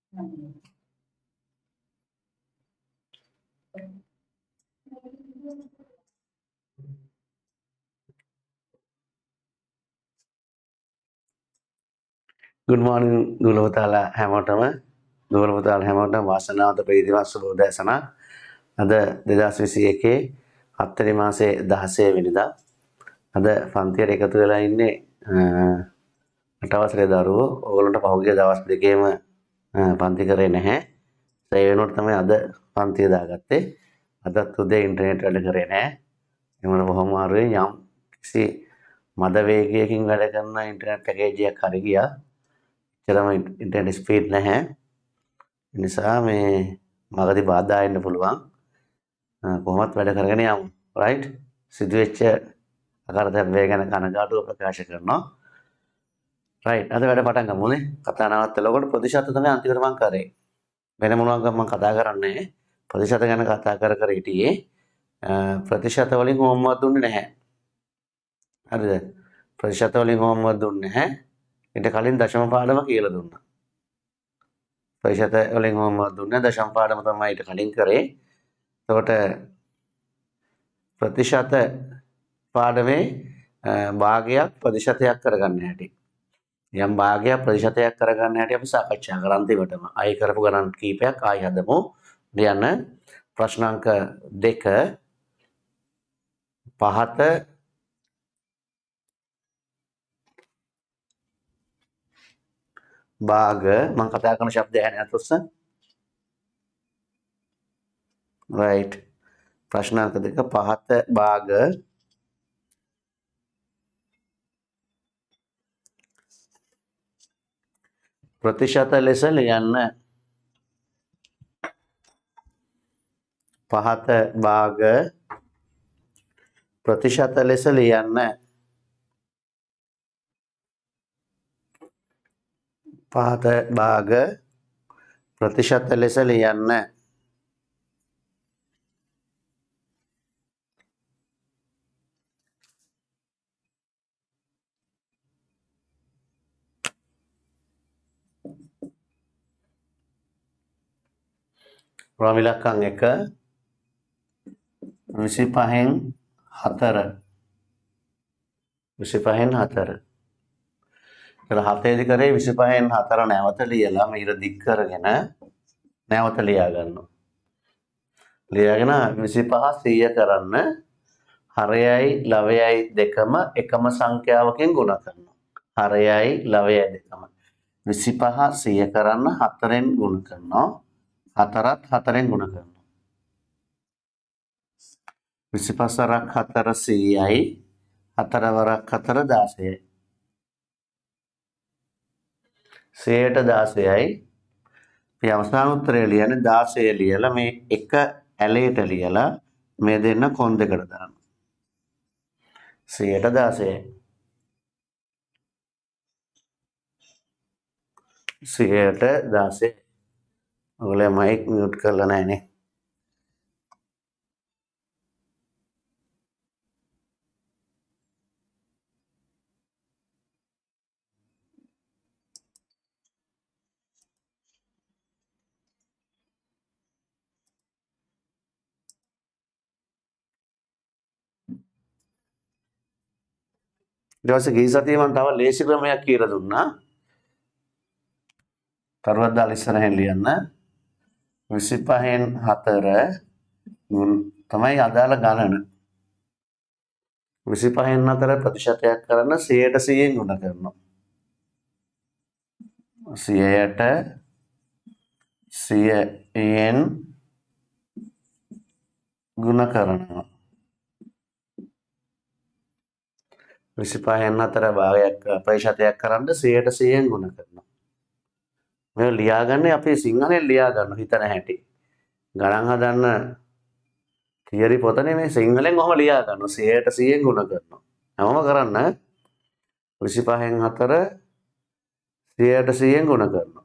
Good morning දුලවතාලා හැමෝටම දුලවතාලා හැමෝටම වාසනාවන්ත ප්‍රීතිමත් සුබ උදෑසනක්. අද 2021 හත්වෙනි මාසේ 16 වෙනිදා. අද පන්තියට එකතු වෙලා ඉන්නේ 8 වසරේ දරුවෝ. ඕගොල්ලන්ට පහුගිය දවස් දෙකේම පන්ති කරේ නැහැ. ඒ වෙනුවට තමයි අද පන්තිය දාගත්තේ. අදත් උදේ ඉන්ටර්නෙට් වැඩ කරේ නැහැ. එමුණ බොහොම අමාරුවෙන් යම් කිසි මද වේගයකින් වැඩ කරන ඉන්ටර්නෙට් පැකේජ් එකක් හරි ගියා. එතරම් ඉන්ටර්නෙට් ස්පීඩ් නැහැ. ඒ නිසා මේ මගදී බාධා එන්න පුළුවන්. කොහොමත් වැඩ කරගෙන යමු. රයිට්? සිදුවෙච්ච අකරතැබ්බේ ගැන කනගාටුව ප්‍රකාශ කරනවා. රයිට්. අද වැඩ පටන් ගමුනේ. කතා නවත්තලා ඔකට ප්‍රතිශත තමයි අන්තිමට මම කරේ. වෙන මොනවාක් මම කතා කරන්නේ ප්‍රතිශත ගැන කතා කර හිටියේ. ප්‍රතිශත වලින් හෝම්වර්ක් දුන්නේ නැහැ. හරිද? ප්‍රතිශත වලින් හෝම්වර්ක් දුන්නේ නැහැ. ඊට කලින් දශම පාඩම කියලා දුන්නා. ප්‍රතිශත වලින් හෝම්වර්ක් දුන්නේ දශම පාඩම තමයි ඊට කලින් කරේ. එතකොට ප්‍රතිශත පාඩමේ භාගයක් ප්‍රතිශතයක් කරගන්න හැටි. යම් භාගයක් ප්‍රතිශතයක් කරගන්න හැටි අපි සාකච්ඡා කරා අන්තිමටම. ආයි කරපු ගණන් කීපයක් ආයි හදමු. ලියන්න ප්‍රශ්නාංක 2 පහත භාග මම කතා කරන શબ્ද ඇහෙන්නේ නැතුස්ස. right ප්‍රශ්නාංක 2 පහත භාග ප්‍රතිශත ලෙස ලියන්න. පහත භාග ප්‍රතිශත ලෙස ලියන්න. පහත භාග ප්‍රතිශත ලෙස ලියන්න. ප්‍රමිලක්කම් 1 25න් 4 25න් 4 කියලා 7 කරේ 25න් 4 නැවත ලියලා මේක දික් කරගෙන නැවත ලියා ගන්නවා. ලියාගෙන 25 100 කරන්න හරයයි ලවයයි දෙකම එකම සංඛ්‍යාවකින් ගුණ කරනවා. හරයයි ලවයයි දෙකම 25 100 කරන්න 4ෙන් ගුණ කරනවා. 4ත් 4ෙන් ගුණ කරනවා. 25 වරක් 4 100යි 4 වරක් 4 16යි. 100ට 16යි. මේ අවසාන උත්තරය ලියන්නේ 16 ලියලා මේ එක ඇලේට ලියලා මේ දෙන්න කොන් දෙකට දානවා. 100ට 16යි. 100ට 16. ඔයගොල්ලෝ මයික් මියුට් කරලා නැහැනේ. ඊට පස්සේ ගිය සතියේ මම තව ලේසි ක්‍රමයක් කියලා දුන්නා. කරුවක් දාලා ඉස්සරහින් ලියන්න. 25න් 4 තමයි අදාළ ගණන. 25න් 4 ප්‍රතිශතයක් කරන්න 100ට 100ෙන් ගුණ කරනවා. 100ට 100ෙන් ගුණ කරනවා. 25න් 4 භාගයක් ප්‍රතිශතයක් කරන්න 100ට 100ෙන් ගුණ කරනවා. මේ ලියාගන්නේ අපි සිංහලෙන් ලියා ගන්න හිතන හැටි. ගණන් හදන්න තියරි පොත නෙමෙයි සිංහලෙන් ඔහම ලියා ගන්නවා 100ට 100ෙන් ගුණ කරනවා. හැමෝම කරන්න 25න් 4 100ට 100ෙන් ගුණ කරනවා.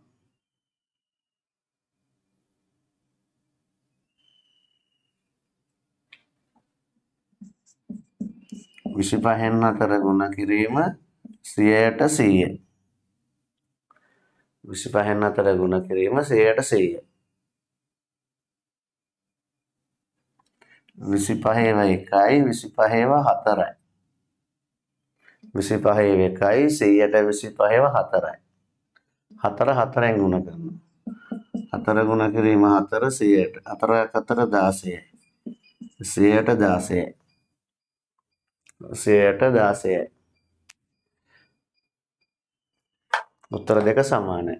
25න් 4 ගුණ කිරීම 100ට 100. 25න් 4 ගුණ කිරීම 100ට 100යි. 25 ඒවා 1යි 25 ඒවා 4යි. 25 ඒවා 1යි 100ට 25 ඒවා 4යි. 4 4ෙන් ගුණ කරනවා. 4 ගුණ කිරීම 4 100ට. 4ක් 4 16යි. 100ට 16යි. 100ට 16යි. උත්තර දෙක සමානයි.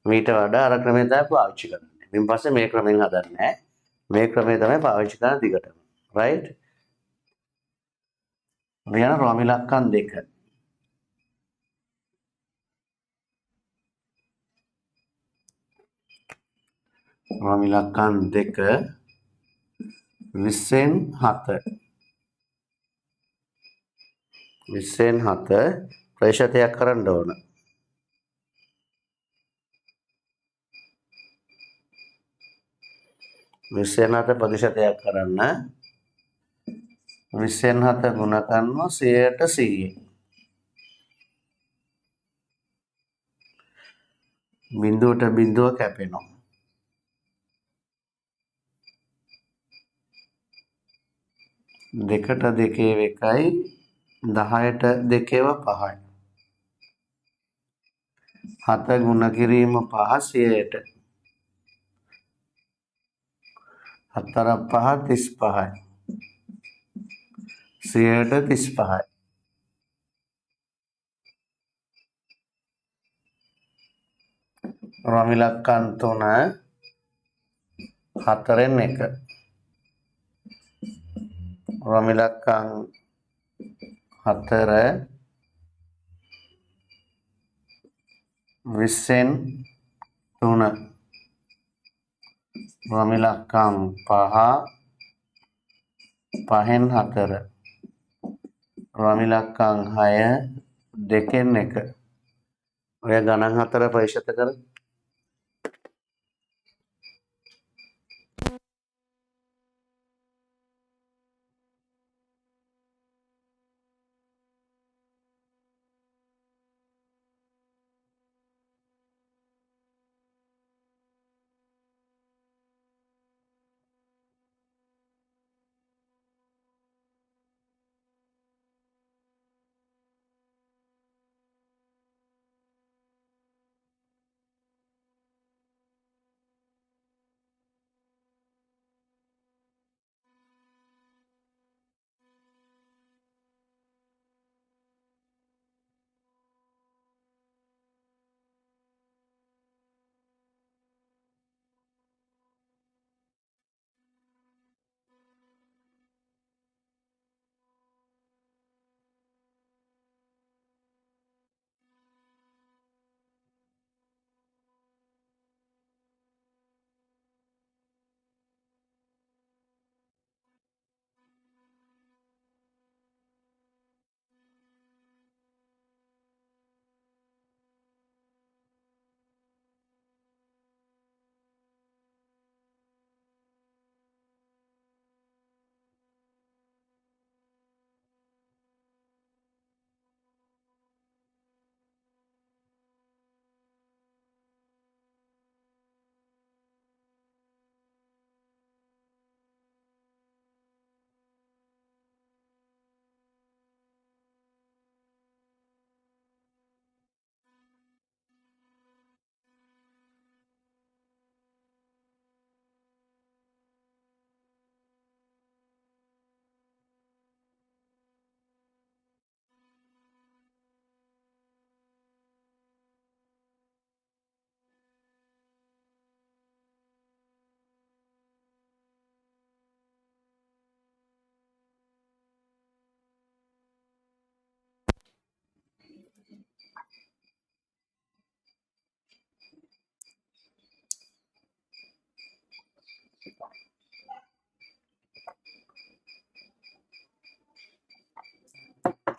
මීට වඩා අර ක්‍රමය තමයි පාවිච්චි කරන්නේ. මින් පස්සේ මේ ක්‍රමෙන් හදන්නේ නැහැ. මේ ක්‍රමය තමයි පාවිච්චි කරන දිගටම. right? ලියන රෝම ඉලක්කම් 2. රෝම ඉලක්කම් 2 20න් 7. 20න් 7 ප්‍රතිශතයක් කරන්න ඕන. 20න් 7 ප්‍රතිශතයක් කරන්න 20න් 7 ගුණ කරනවා 100ට 100. බිඳුවට බිඳුව කැපෙනවා. දෙකට දෙකේ 1යි 10ට දෙකේව 5යි. 7 ගුණ කිරීම 5 100ට. 4 5 35යි. 100ට 35යි. රෝම ඉලක්කම් 3 4න් 1. රෝම ඉලක්කම් 4 20න් 3. රෝම ඉලක්කම් 5 5න් 4. රෝම ඉලක්කම් 6 2න් 1. ඔය ගණන් 4 ප්‍රතිශත කර.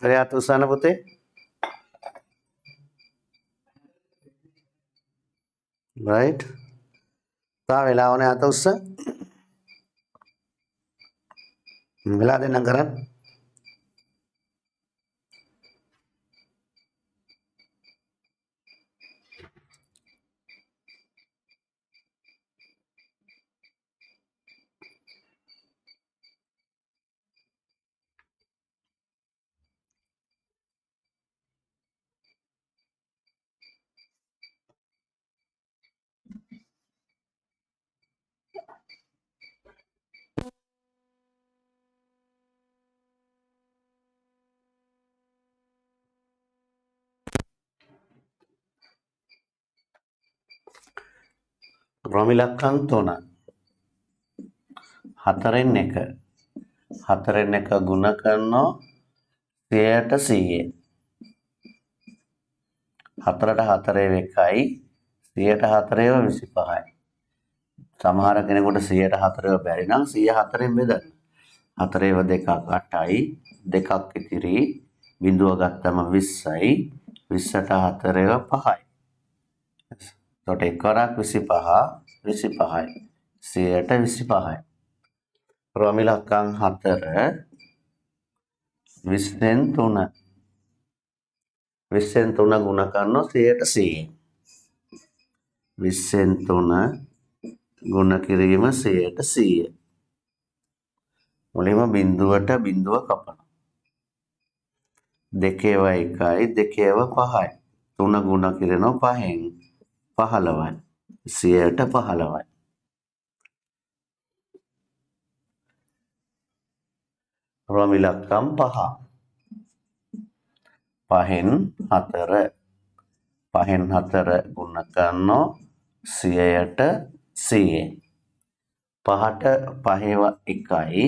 Lihat usana putih. Right. තා වෙලාවනේ අත උස්ස. වෙලා දෙන්නම් කරන්න. රොමිලක්කම් 3 4න් 1 4න් 1 ගුණ කරනවා 100ට 100 4ට 4 එකයි 100ට 4 25යි සමහර කෙනෙකුට 100ට 4 බැරි නම් 100 4න් බෙදන්න 4 2ක් 8යි 2ක් ඉතිරි බිඳුව ගත්තම 20යි 20ට 4 5යි එතකොට එකවරක් 25 25යි 100ට 25යි රොමිලක්කම් 4 20න් 3 20න් 3 ගුණ කරනවා 100ට 100 20න් 3 ගුණ කිරීම 100ට 100 මුලින්ම බිඳුවට බිඳුව කපනවා 2 1යි 2 5යි 3 ගුණ කරනවා 5න් 15යි 100ට 15යි රොමිලක්කම් 5 5න් 4 5න් 4 ගුණ කරනවා 100ට 100 5ට 5ව 1යි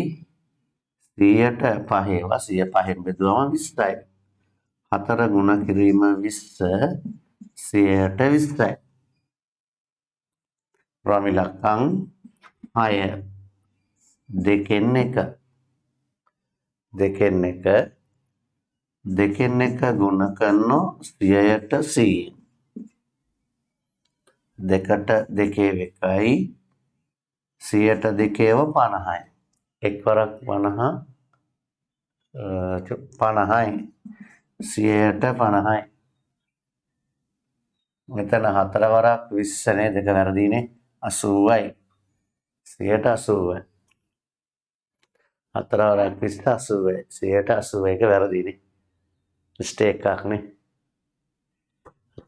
100ට 5ව 100 5න් බෙදුවම 20යි 4 ගුණ කිරීම 20 100ට 20යි රොමිලක්කම් 6 2න් 1 2න් 1 2න් 1 ගුණ කරනවා 100ට 100 2ට 2 එකයි 100ට 2ව 50යි එක්වරක් 50 50යි 100ට 50යි මෙතන 4 වරක් 20 නේ දෙක වැරදිනේ 80යි 100ට 80යි 4 වරක් 20 80යි 100ට 81 වැරදිනේ මිස්ටේක් එකක් නේ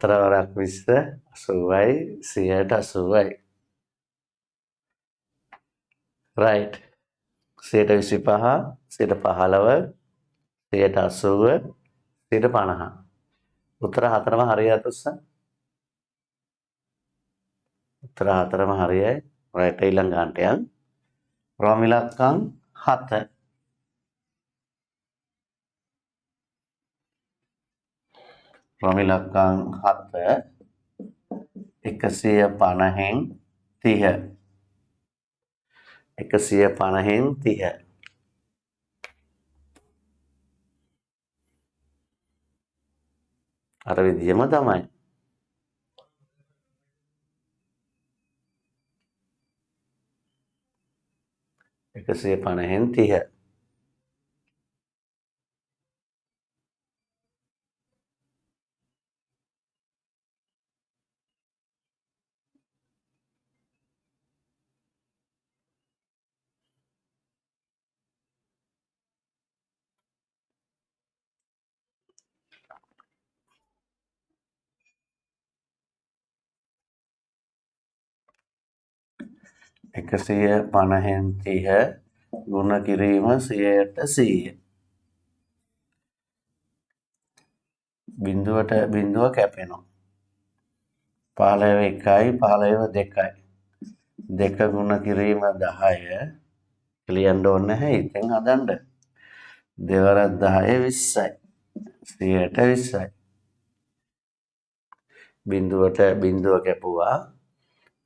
4 වරක් 20 80යි 100ට 80යි right 100ට 25 100ට 15 100ට 80 100ට 50 උත්තර හතරම හරියට උස්ස උත්තර හතරම හරියයි right ඊළඟ ගන්නට යන් රොමිලක්කම් 7 රොමිලක්කම් 7 150න් 30 150න් 30 අර විදියම තමයි 150න් 30 150න් 30 ගුණ කිරීම 100ට 100 බිඳුවට බිඳුව කැපෙනවා 15 එකයි 15 දෙකයි 2 ගුණ කිරීම 10 ලියන්න ඕනේ නැහැ ඉතින් හදන්න දෙවරක් 10 20යි 100ට 20යි බිඳුවට බිඳුව කැපුවා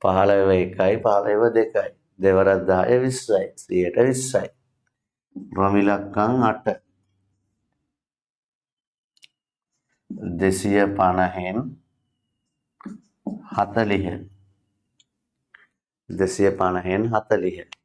15 එකයි 15 දෙකයි දෙවරක් 10 20යි 100ට 20යි රොමිලක්කම් 8 250න් 40 250න් 40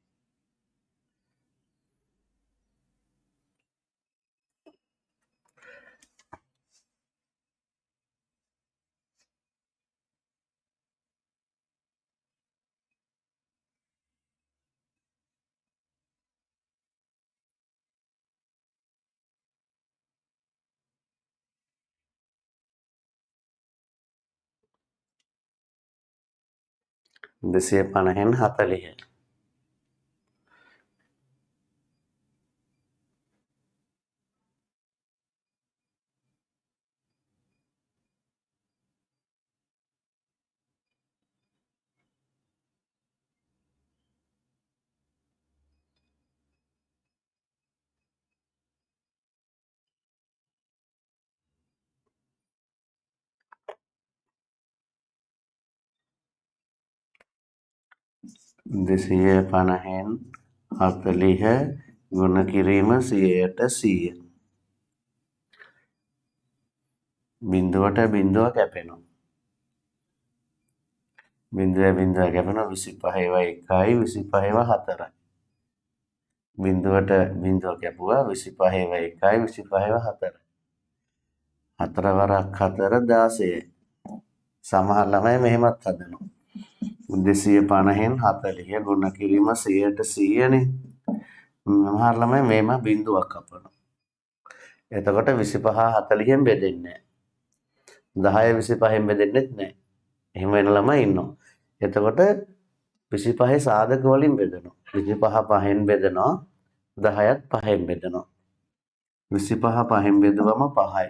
250න් 40 250න් 40 ගුණ කිරීම 100%. බිඳුවට බිඳුව කැපෙනවා. බිඳුවේ බිඳුව කැපෙනවා 25/1 25/4. බිඳුවට බිඳුව කැපුවා 25/1 25/4. 4 වරක් 4 16. සමහර ළමයි මෙහෙමත් හදනවා. 250න් 40 ගුණ කිරීම 100%නේ. සමහර ළමයි මේම බිඳුවක් කපනවා. එතකොට 25 40න් බෙදෙන්නේ නැහැ. 10 25න් බෙදෙන්නෙත් නැහැ. එහෙම වෙන ළමයි ඉන්නවා. එතකොට 25 සාධක වලින් බෙදනවා. 25 5න් බෙදනවා. 10ත් 5න් බෙදනවා. 25 5න් බෙදුවම 5යි.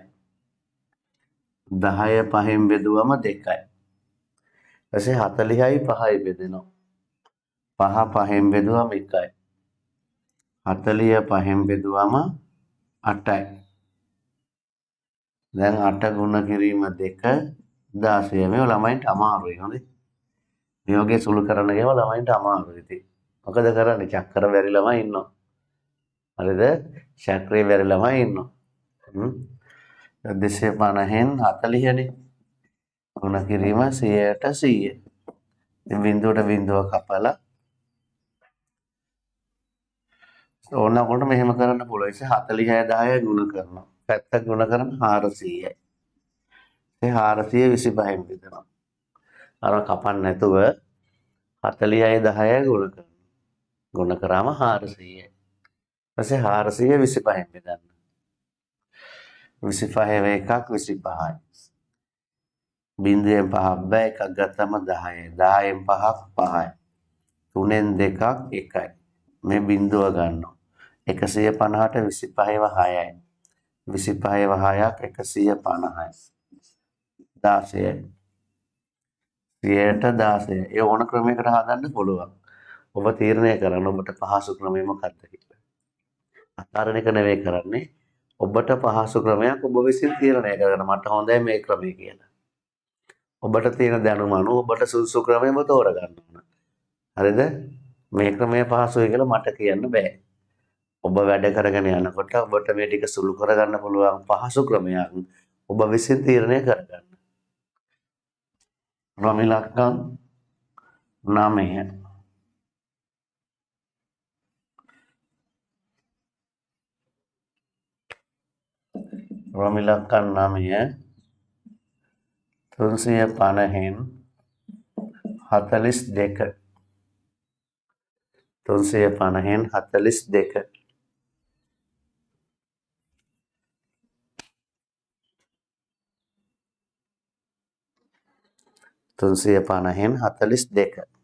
10 5න් බෙදුවම 2යි. ඊපස්සේ 40යි 5යි බෙදෙනවා. 5 5න් බෙදුවම 1යි. 40 5න් බෙදුවම 8යි. දැන් 8 ගුණ කිරීම 2 16. මේව ළමයින්ට අමාරුයි හොඳේ. මේ වගේ සුළු කරන්න ගියම ළමයින්ට අමාරුයි ඉතින්. මොකද කරන්නේ? චක්කර බැරි ළමයි ඉන්නවා. හරිද? චක්‍රේ බැරි ළමයි ඉන්නවා. 250න් 40නේ. ගුණ කිරීම 100%. ඉතින් බිඳුවට බිඳුව කපලා ඕනකොට මෙහෙම කරන්න පුළුවන්. 46 10 ගුණ කරනවා. පැත්ත ගුණ කරන 400යි. ඒ 425න් බෙදනවා. අර කපන්න නැතුව 46 10 ගුණ කරනවා. ගුණ කරාම 400යි. ඊපස්සේ 425න් බෙදන්න. 25 1ක් 25යි. බිඳුවෙන් 5ක් බෑ එකක් ගත්තම 10යි. 10න් 5ක් 5යි. 3න් 2ක් 1යි. මේ බිඳුව ගන්නවා. 150ට 25ව 6යි. 25ව 6ක් 150යි. 16යි. 100ට 16. ඒ ඕන ක්‍රමයකට හදන්න පුළුවන්. ඔබ තීරණය කරන්න ඔබට පහසු ක්‍රමය මොකක්ද කියලා. අතාරණ එක නෙවෙයි කරන්නේ. ඔබට පහසු ක්‍රමයක් ඔබ විසින් තීරණය කරගන්න මට හොඳයි මේ ක්‍රමය කියලා. ඔබට තියෙන දැනුම අනුව ඔබට සුදුසු ක්‍රමය ඔබ තෝරගන්න ඕන. හරිද? මේ ක්‍රමය පහසුයි කියලා මට කියන්න බෑ. ඔබ වැඩ කරගෙන යනකොට ඔබට මේ ටික සුළු කරගන්න පුළුවන් පහසු ක්‍රමයක් ඔබ විසින් තීරණය කරගන්න. රමිලක්කම් 9. රමිලක්කම් 9 350න් 42. 350න් 42. 350න් 42.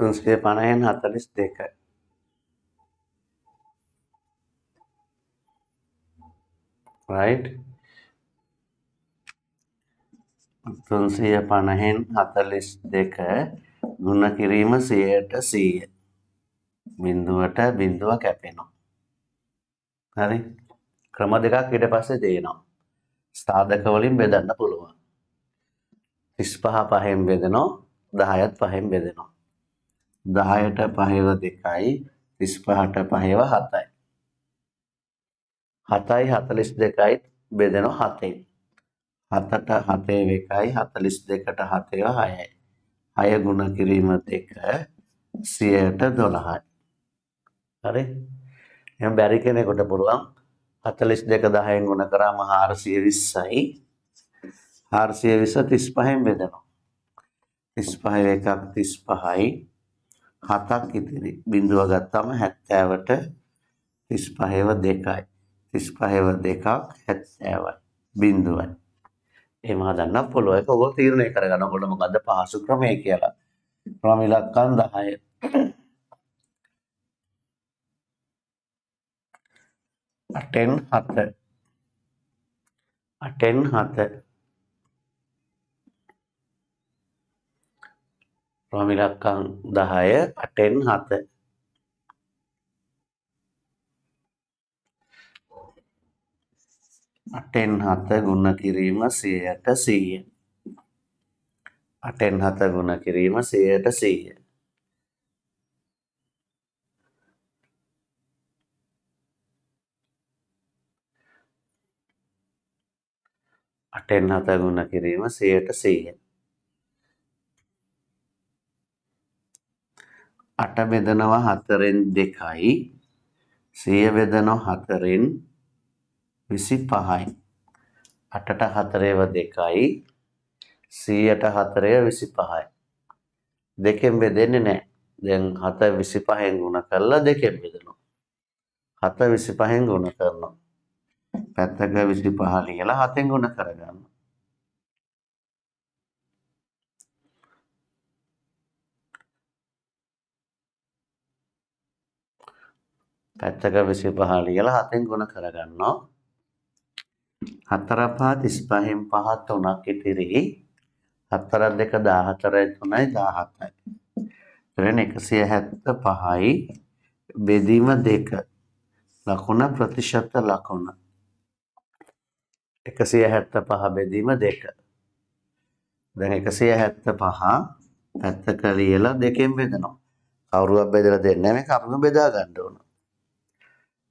තුන්සිය පණහෙන් 42. right? 350න් 42 ගුණ කිරීම 100%. බිඳුවට බිඳුව කැපෙනවා. හරි? ක්‍රම දෙකක් ඊට පස්සේ දෙනවා. සාධක වලින් බෙදන්න පුළුවන්. 35 5න් බෙදනවා 10ත් 5න් බෙදනවා. 10ට 5ව 2යි 35ට 5ව 7යි. 7යි 42යි බෙදෙනවා 7ෙන්. 7ට 7 1යි 42ට 7ව 6යි. 6 ගුණ කිරීම 2 100ට 12යි. හරි? එහෙනම් බැරි කෙනෙකුට පුළුවන් 42 10න් ගුණ කරාම 420යි. 420 35න් බෙදෙනවා. 35 එකක් 35යි. 7ක් ඉතිරි. බිඳුව ගත්තාම 70ට 35ව 2යි. 35ව 2ක් 70යි. බිඳුවයි. එහෙම හදන්න පුළුවන්. ඒක ඔයගොල්ලෝ තීරණය කරගන්න. ඔයගොල්ලෝ මොකද්ද පහසු ක්‍රමය කියලා. ක්‍රම ඉලක්කම් 10. අටෙන් 7. අටෙන් 7. ක්‍රම ඉලක්කම් 10 අටෙන් 7. අටෙන් 7 ගුණ කිරීම 100ට 100. අටෙන් 7 ගුණ කිරීම 100ට 100. අටෙන් 7 ගුණ කිරීම 100ට 100. 8 බෙදනවා 4න් 2යි. 100 බෙදනවා 4න් 25යි. 8ට 4ව 2යි. 100ට 4ව 25යි. දෙකෙන් බෙදෙන්නේ නැහැ. දැන් 7 25න් ගුණ කරලා දෙකෙන් බෙදනවා. 7 25න් ගුණ කරනවා. පැත්තක 25 ලියලා 7න් ගුණ කරගන්නවා. පැත්තක 25 ලියලා 7න් ගුණ කරගන්නවා. 4 5 35න් 5 3ක් ඉතිරි. 4 2 14 3යි 17යි. එතන 175යි බෙදීම 2. ලකුණ ප්‍රතිශත ලකුණ. 175 බෙදීම 2. දැන් 175 පැත්තක ලියලා දෙකෙන් බෙදනවා. කවුරුවක් බෙදලා දෙන්නේ නැහැ මේක අපිම බෙදා ගන්න ඕන.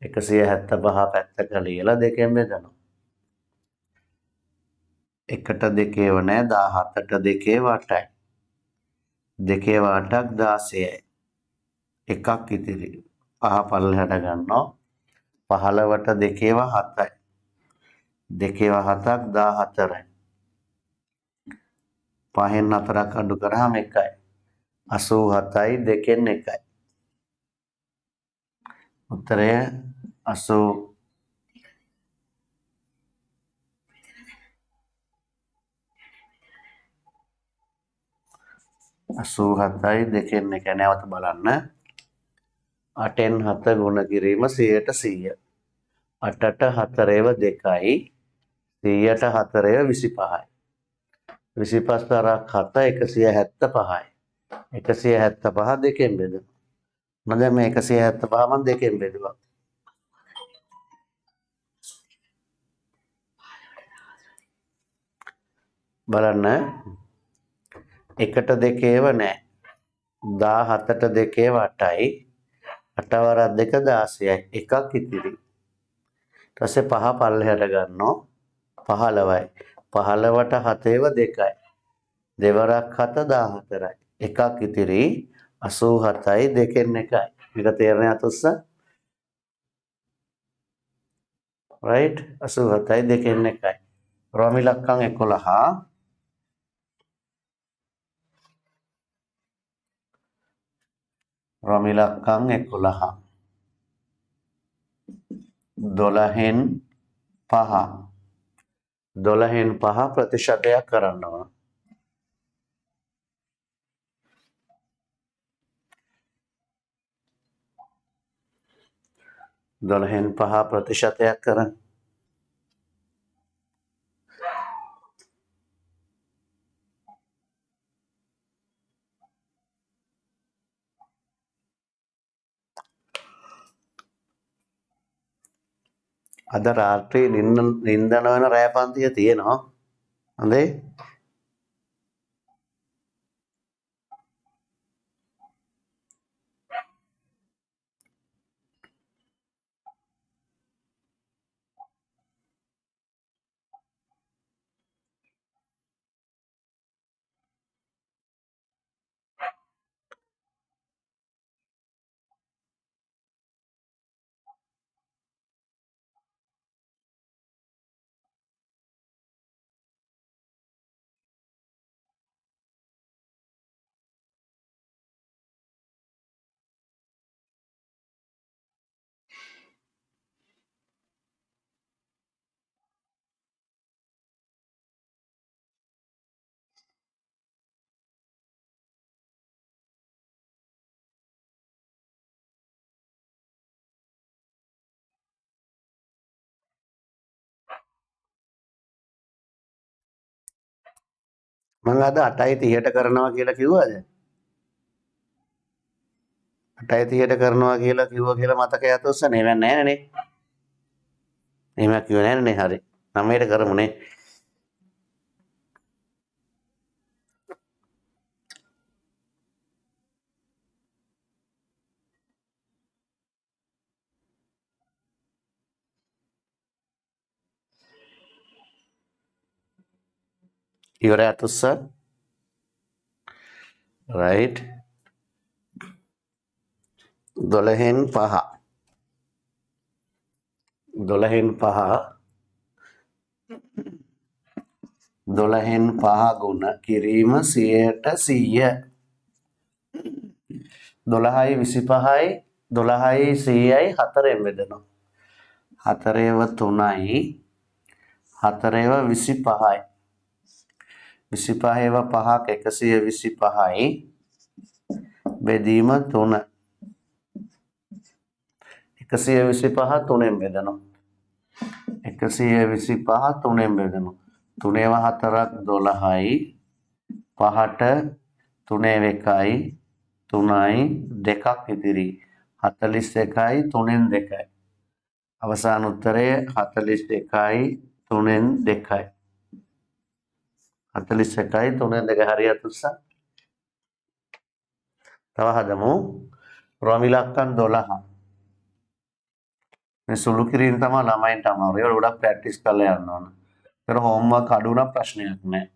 175 පැත්තක ලියලා දෙකෙන් බෙදනවා. 1ට 2ව නැහැ 17ට 2 8යි. 2 8ක් 16යි. එකක් ඉතිරි. 5 පල්ලෙහාට ගන්නවා. 15ට 2ව 7යි. 2ව 7ක් 14යි. 5න් 4ක් අඩු කරාම 1යි. 87යි 2න් 1යි. උත්තරය 87යි 2න් 1යි. නැවත බලන්න. 8න් 7 ගුණ කිරීම 100ට 100. 8ට 4ව 2යි. 100ට 4ව 25යි. 25 තරක් 7 175යි. 175 දෙකෙන් බෙදෙනවා. මම දැන් මේ 175 මම දෙකෙන් බෙදුවා. බලන්න 1ට 2ව නැහැ. 17ට 2ව 8යි. 8 වරක් 2 16යි. එකක් ඉතිරි. ඊට පස්සේ 5 පල්ලෙහාට ගන්නවා. 15යි. 15ට 7ව 2යි. දෙවරක් 7 14යි. එකක් ඉතිරි 87යි 2න් 1යි. මේක තේරෙන්නේ අතොස්ස? right 87යි 2න් 1යි. රෝම ඉලක්කම් 11. රෝම ඉලක්කම් 11. 12න් 5. 12න් 5 ප්‍රතිශතයක් කරන්න ඕන. 12න් 5 ප්‍රතිශතයක් කරන්න. අද රාත්‍රියේ නින්දන වෙන රෑ පන්තිය තියෙනවා. හොඳේ. මම අද 8:30ට කරනවා කියලා කිව්වද? 8:30ට කරනවා කියලා කිව්වා කියලා මතකයක් උස්සන්නේ. එහෙම නැහැ නේ. එහෙම කිව්වේ නැහැ නේ. හරි. 9ට කරමුනේ. ඉවරයක් උස්සා. right. 12න් 5. 12න් 5. 12න් 5 ගුණ කිරීම 100%. 12යි 25යි 12යි 100යි 4ෙන් බෙදනවා. 4ව 3යි 4ව 25යි 25ව 5ක් 125යි බෙදීම 3 125 3ෙන් බෙදනවා 125 3ෙන් බෙදනවා 3ව 4ක් 12යි 5ට 3ව 1යි 3යි 2ක් ඉතිරි 41යි 3ෙන් 2යි අවසාන උත්තරය 41යි 3ෙන් 2යි 41යි 3ෙන් 2 හරියට උත්සාහ. තව හදමු. රොමිලක්කන් 12. මේ සුළු කිරීම තමයි ළමයින්ට අමාරු. ඒක ගොඩක් ප්‍රැක්ටිස් කරලා යන්න ඕන. ඒතර හෝම්වර්ක් අඩු නම් ප්‍රශ්නයක් නැහැ.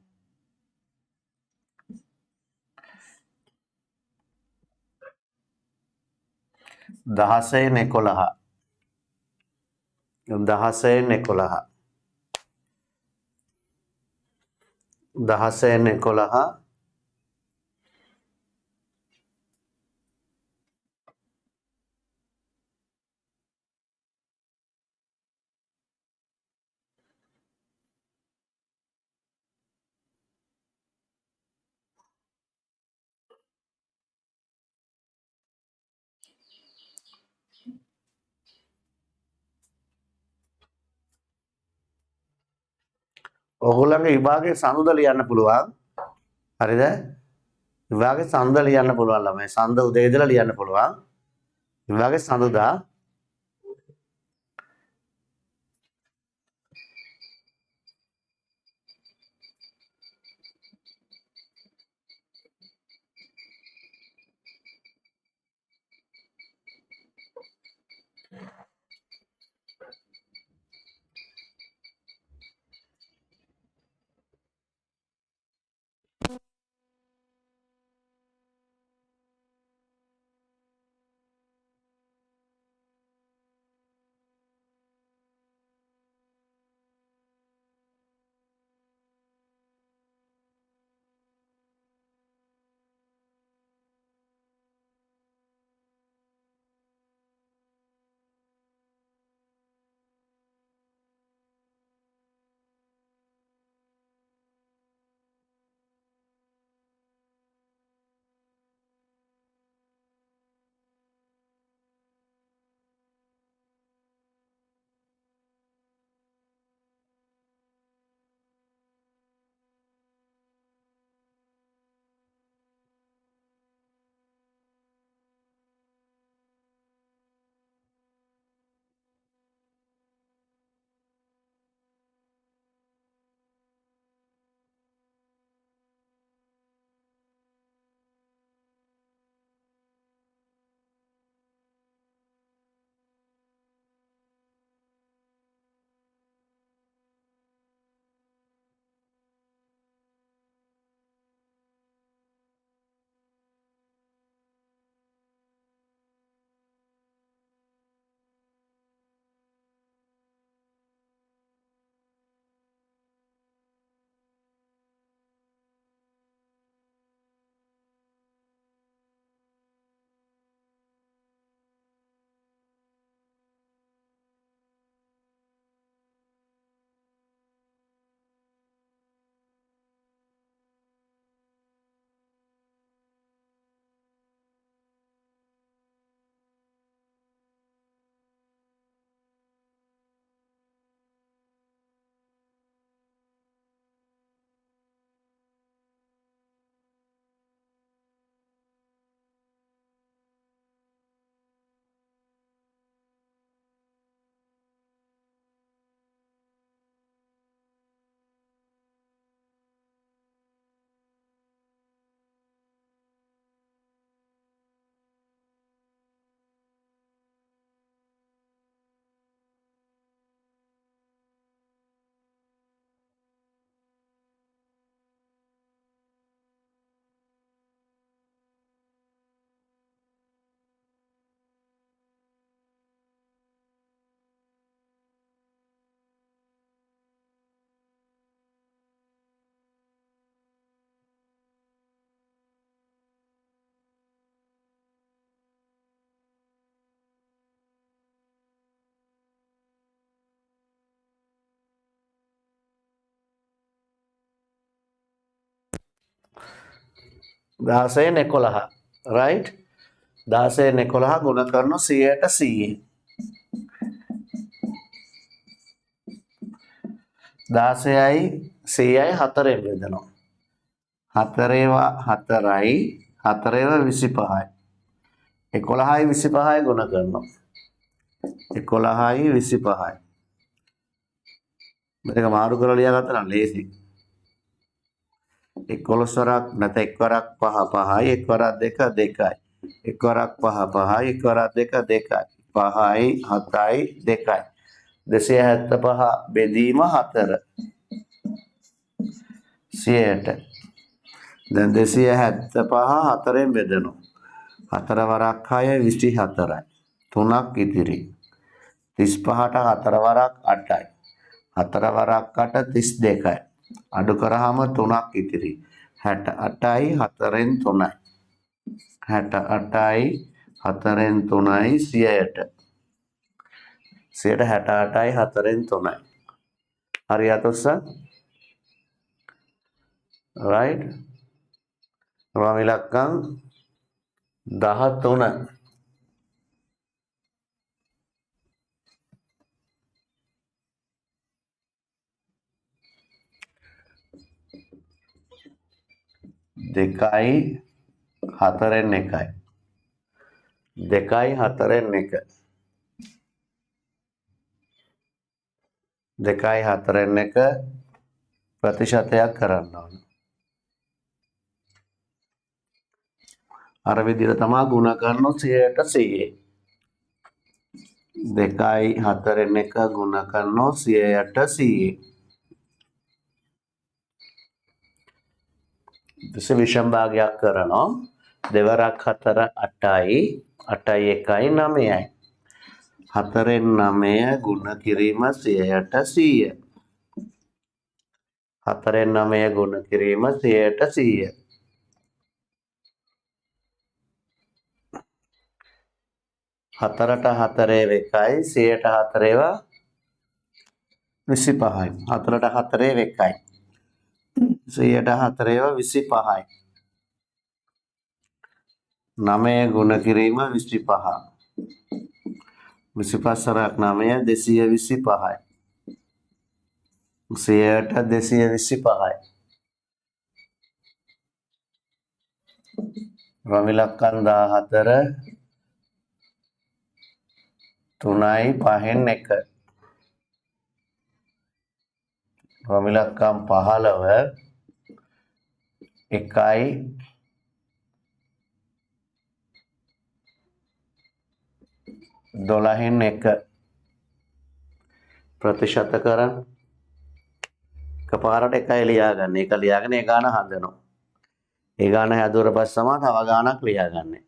16න් 11. 16න් 11. 16න් 11. ඔයගොල්ලන්ගේ විභාගයේ සඳුදා ලියන්න පුළුවන්. හරිද? විභාගයේ සඳුදා ලියන්න පුළුවන් ළමයි. සඳ උදේ ඉඳලා ලියන්න පුළුවන්. විභාගයේ සඳුදා 16 11 right 16 11 ගුණ කරන 100ට 100 16යි 100යි 4ෙන් බෙදනවා 4 ඒවා 4යි 4 ඒවා 25යි 11යි 25යි ගුණ කරනවා 11යි 25යි මේක මාරු කරලා ලියාගත්තා නම් ලේසි 11 වරක් නැත 1 වරක් 5 5යි 1 වරක් 2 2යි 1 වරක් 5 5යි 1 වරක් 2 2යි 5යි 7යි 2යි 275 බෙදීම 4 100ට දැන් 275 4ෙන් බෙදනවා 4 වරක් 6 24යි 3ක් ඉතිරි 35ට 4 වරක් 8යි 4 වරක් 8 32යි අඩු කරාම 3ක් ඉතිරි 68යි 4ෙන් 3යි 68යි 4ෙන් 3යි 100ට 68යි 4ෙන් 3යි හරියට ඔස්සා right රෝම ඉලක්කම් 13 2යි 4ෙන් 1යි 2යි 4ෙන් 1 2යි 4ෙන් 1 ප්‍රතිශතයක් කරන්න ඕන අර විදිහට තමයි ගුණ කරනොත් 100ට 100 2යි 4ෙන් 1 ගුණ කරනොත් 100ට 100 විෂම භාගයක් කරනවා දෙවරක් 4 8යි 8යි 1යි 9යි 4ෙන් 9 ගුණ කිරීම 100ට 100 4ෙන් 9 ගුණ කිරීම 100ට 100 4ට 4 1යි 100ට 4 ඒවා 25යි 4ට 4 1යි 100ට 4 ඒවා 25යි 9 ගුණ කිරීම 25 25 සරක් 9 225යි 100ට 225යි රෝම ඉලක්කම් 14 3යි 5ෙන් 1 රෝම ඉලක්කම් 15 1යි 12න් 1 ප්‍රතිශත කරන්න එකපාරට එකයි ලියාගන්න ඒක ලියාගෙන ඒ ගාන හදනවා ඒ ගාන හැදුවට පස්සම තව ගානක් ලියාගන්න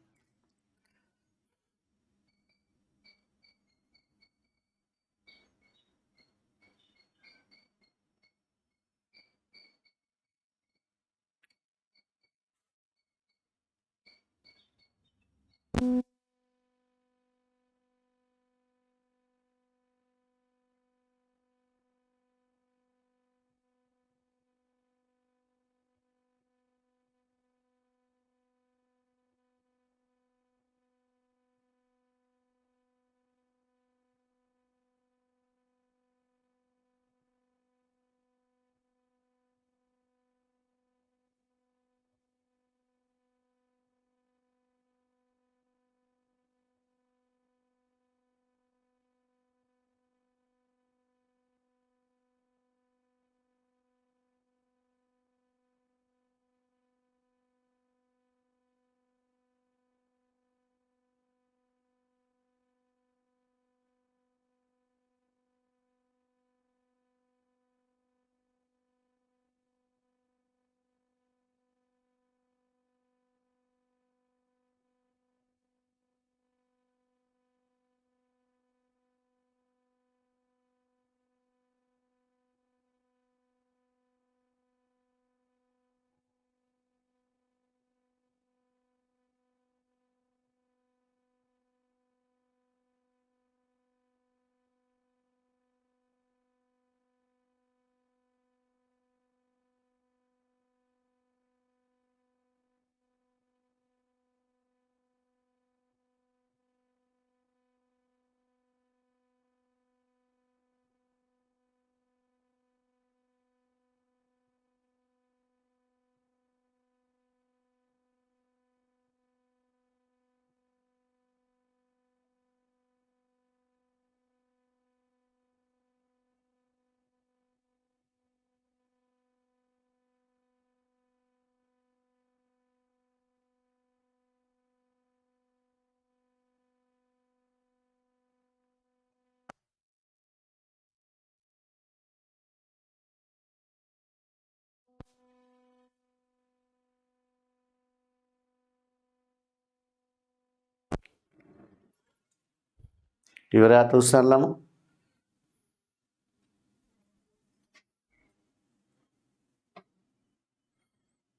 ඉවරයක් උස්සන්නම.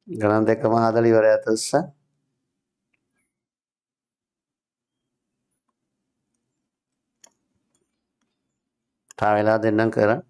ගණන් දෙකම හදලා ඉවරයක් උස්ස. තා වෙලා දෙන්නම් කරා.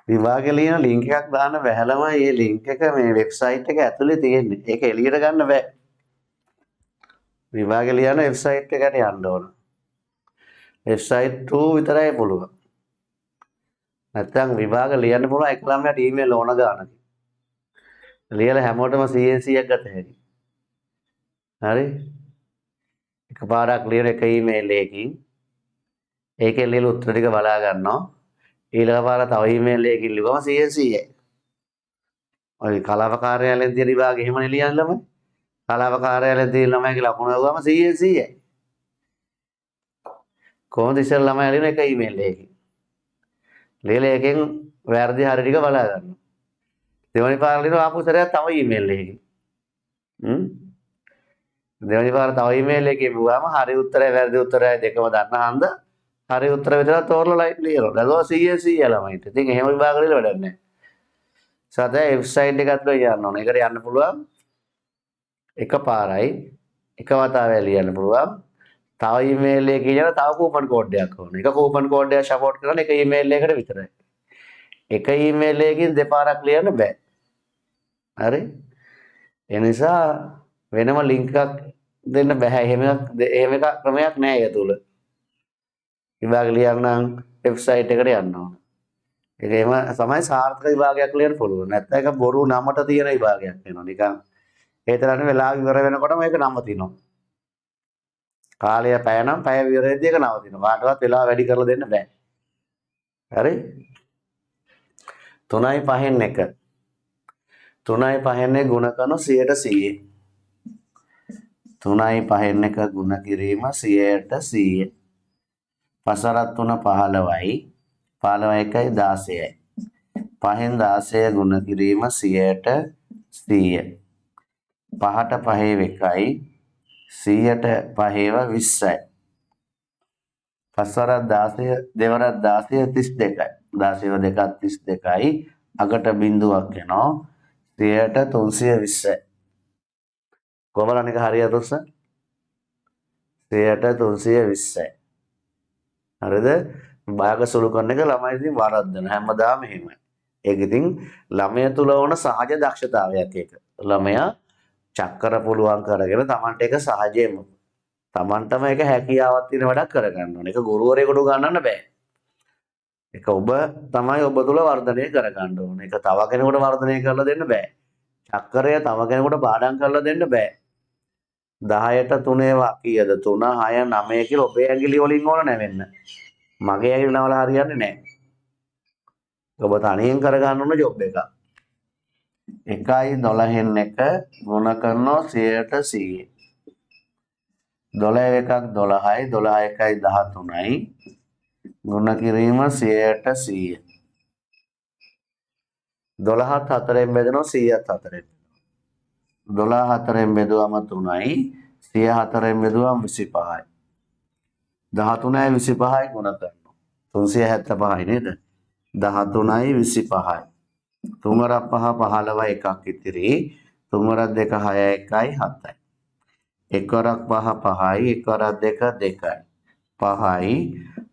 විභාගේ ලියන ලින්ක් එකක් දාන්න බැහැලම මේ ලින්ක් එක මේ වෙබ්සයිට් එක ඇතුලේ තියෙන්නේ. ඒක එළියට ගන්න බෑ. විභාගේ ලියන වෙබ්සයිට් එකට යන්න ඕන. වෙබ්සයිට් 2 විතරයි පුළුවන්. නැත්නම් විභාග ලියන්න පුළුවන් එක ළමයාට ඊමේල් ඕන ගානක. ලියලා හැමෝටම 100ක් ගත හැකියි. හරි? එකපාරක් ලියන එක ඊමේල් එකකින් ඒකේ ලියලා උත්තර ටික බලා ගන්නවා. ඊළඟ පාර තව ඊමේල් එකකින් ලිව්වම 100යි. ඔය කලාව කාර්යාලයෙන් තියෙන විභාගෙ එහෙමනේ ලියන්න ළමයි. කලාව කාර්යාලයෙන් තියෙන ළමයිගේ ලකුණු ගාවම 100යි. කොහොමද ඉස්සෙල් ළමයි ලියන එක ඊමේල් එකකින්. ලියලා එකෙන් වැරදි හරි ටික බලා ගන්නවා. දෙවනි පාර ලියනවා ආපහු සැරයක් තව ඊමේල් එකකින්. දෙවනි පාර තව ඊමේල් එකකින් ගිහුවාම හරි උත්තරය වැරදි උත්තරය දෙකම දන්න හන්ද හරි උත්තර විතරක් තෝරලා ලියනවා. දැන් 100 ළමයිට. ඉතින් එහෙම විභාග වල වැඩක් නැහැ. සදා වෙබ්සයිට් එක ඇතුළේ යන්න ඕනේ. ඒකට යන්න පුළුවන් එකපාරයි එක වතාවක් ලියන්න පුළුවන්. තව ඊමේල් එකකින් යන තව කූපන් කෝඩ් එකක් ඕනේ. එක කූපන් කෝඩ් එකක් සපෝට් කරන එක ඊමේල් එකකට විතරයි. එක ඊමේල් එකකින් දෙපාරක් ලියන්න බෑ. හරි? ඒ නිසා වෙනම ලින්ක් එකක් දෙන්න බෑ. එහෙම එකක් ක්‍රමයක් නෑ ඒ තුල. විභාග ලියන්න නම් වෙබ්සයිට් එකට යන්න ඕන. ඒක එහෙම තමයි සාර්ථක විභාගයක් ලියන්න පුළුවන්. නැත්නම් ඒක බොරු නමට තියෙන විභාගයක් වෙනවා. නිකන් ඒ තරන්නේ වෙලාව ඉවර වෙනකොටම ඒක නවතිනවා. කාලය පැය නම් පැය ඉවර වෙද්දී ඒක නවතිනවා. කාටවත් වෙලාව වැඩි කරලා දෙන්න බෑ. හරි? 3යි 5න් 1. 3යි 5න් 1 ගුණ කරන 100%. 3යි 5න් 1 ගුණ කිරීම 100%. 5 3 15යි. 15 1යි 16යි. 5න් 16 ගුණ කිරීම 100%. 5ට 5 1යි. 100ට 5ව 20යි. 5 16 දෙවරක් 16 32යි. 16 2ක් 32යි. අගට බිඳුවක් එනවා. 100ට 320යි. කොහොමද අනික හරියට උස්ස? 100ට 320යි. හරිද? භාග සුළු කරන එක ළමයි ඉතින් වරද්දන හැමදාම එහෙමයි. ඒක ඉතින් ළමයා තුල වුණ සහජ දක්ෂතාවයක් ඒක. ළමයා චක්කර පුළුවන් කරගෙන Tamanට ඒක සහජයෙන්ම Tamanටම ඒක හැකියාවක් තියෙන වැඩක් කරගන්න ඕනේ. ඒක ගුරුවරයෙකුට ගන්නන්න බෑ. ඒක ඔබ තමයි ඔබ තුල වර්ධනය කරගන්න ඕනේ. ඒක තව කෙනෙකුට වර්ධනය කරලා දෙන්න බෑ. චක්කරය තව කෙනෙකුට පාඩම් කරලා දෙන්න බෑ. 10ට 3 ඒවා කීයද? 3 6 9 කියලා ඔබේ ඇඟිලි වලින් ඕන නැවෙන්න. මගේ ඇඟිලි නවලා හරියන්නේ නැහැ. ඔබ තනියෙන් කරගන්න ඕන ජොබ් එක. 1යි 12න් 1 ගුණ කරනවා 100ට 100. 12 එකක් 12යි 12 එකයි 13යි ගුණ කිරීම 100ට 100. 12ත් 4ෙන් බෙදෙනවා 100ත් 4ෙන්. 12 4ෙන් බෙදුවම 3යි 100 4ෙන් බෙදුවම 25යි. 13යි 25යි ගුණ කරනවා 375යි නේද? 13යි 25යි. 3 වරක් 5 15යි එකක් ඉතිරි. 3 වරක් 2 6යි 1යි 7යි. 1 වරක් 5 5යි 1 වරක් 2 2යි. 5යි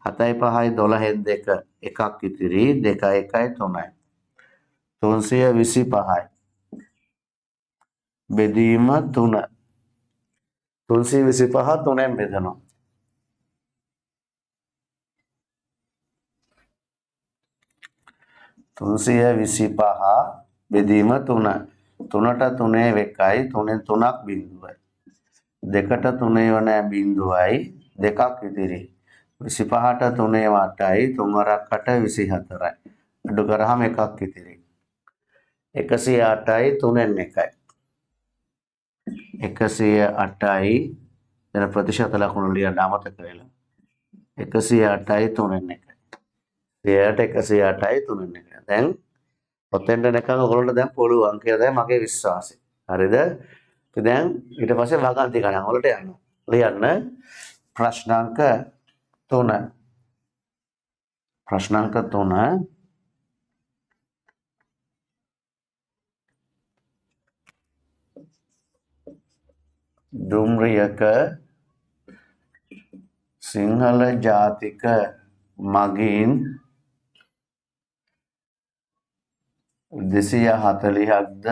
7යි 5යි 12න් 2 එකක් ඉතිරි 2යි 1යි 3යි. 325යි. බෙදීම 3. 325 3ෙන් බෙදනවා. 325 බෙදීම 3 3ට 3 එකයි 3න් 3ක් බිඳුවයි දෙකට 3 වන බිඳුවයි දෙකක් ඉතිරි 25ට 3 8යි 3 වරක් 8 24යි අඩු කරාම එකක් ඉතිරි 108යි 3න් 1යි 108යි දැන් ප්‍රතිශත ලකුණු ලියන්න අමතක වෙලා 108යි 3න් 1යි 108යි 3න් 1යි දැන් ඔතෙන්ට එනකන් ඔයගොල්ලන්ට දැන් පුළුවන් කියලා තමයි මගේ විශ්වාසය. හරිද? ඉතින් දැන් ඊට පස්සේ වගන්ති ගණන් වලට යනවා. ලියන්න ප්‍රශ්නාංක 3. ප්‍රශ්නාංක 3 දුම්රියක සිංහල ජාතික මගීන් 240ක්ද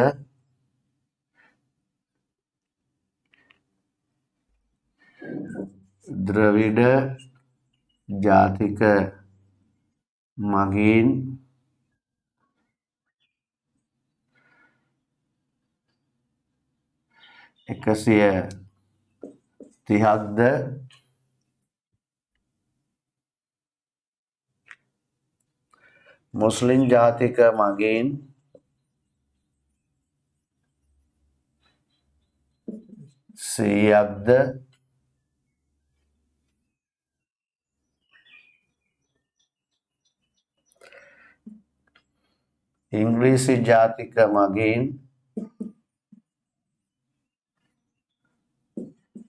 ද්‍රවිඩ ජාතික මගීන් 130ක්ද මුස්ලිම් ජාතික මගීන් 100ක්ද ඉංග්‍රීසි ජාතික මගීන්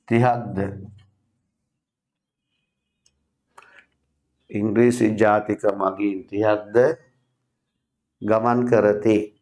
30ක්ද ඉංග්‍රීසි ජාතික මගීන් 30ක්ද ගමන් කරති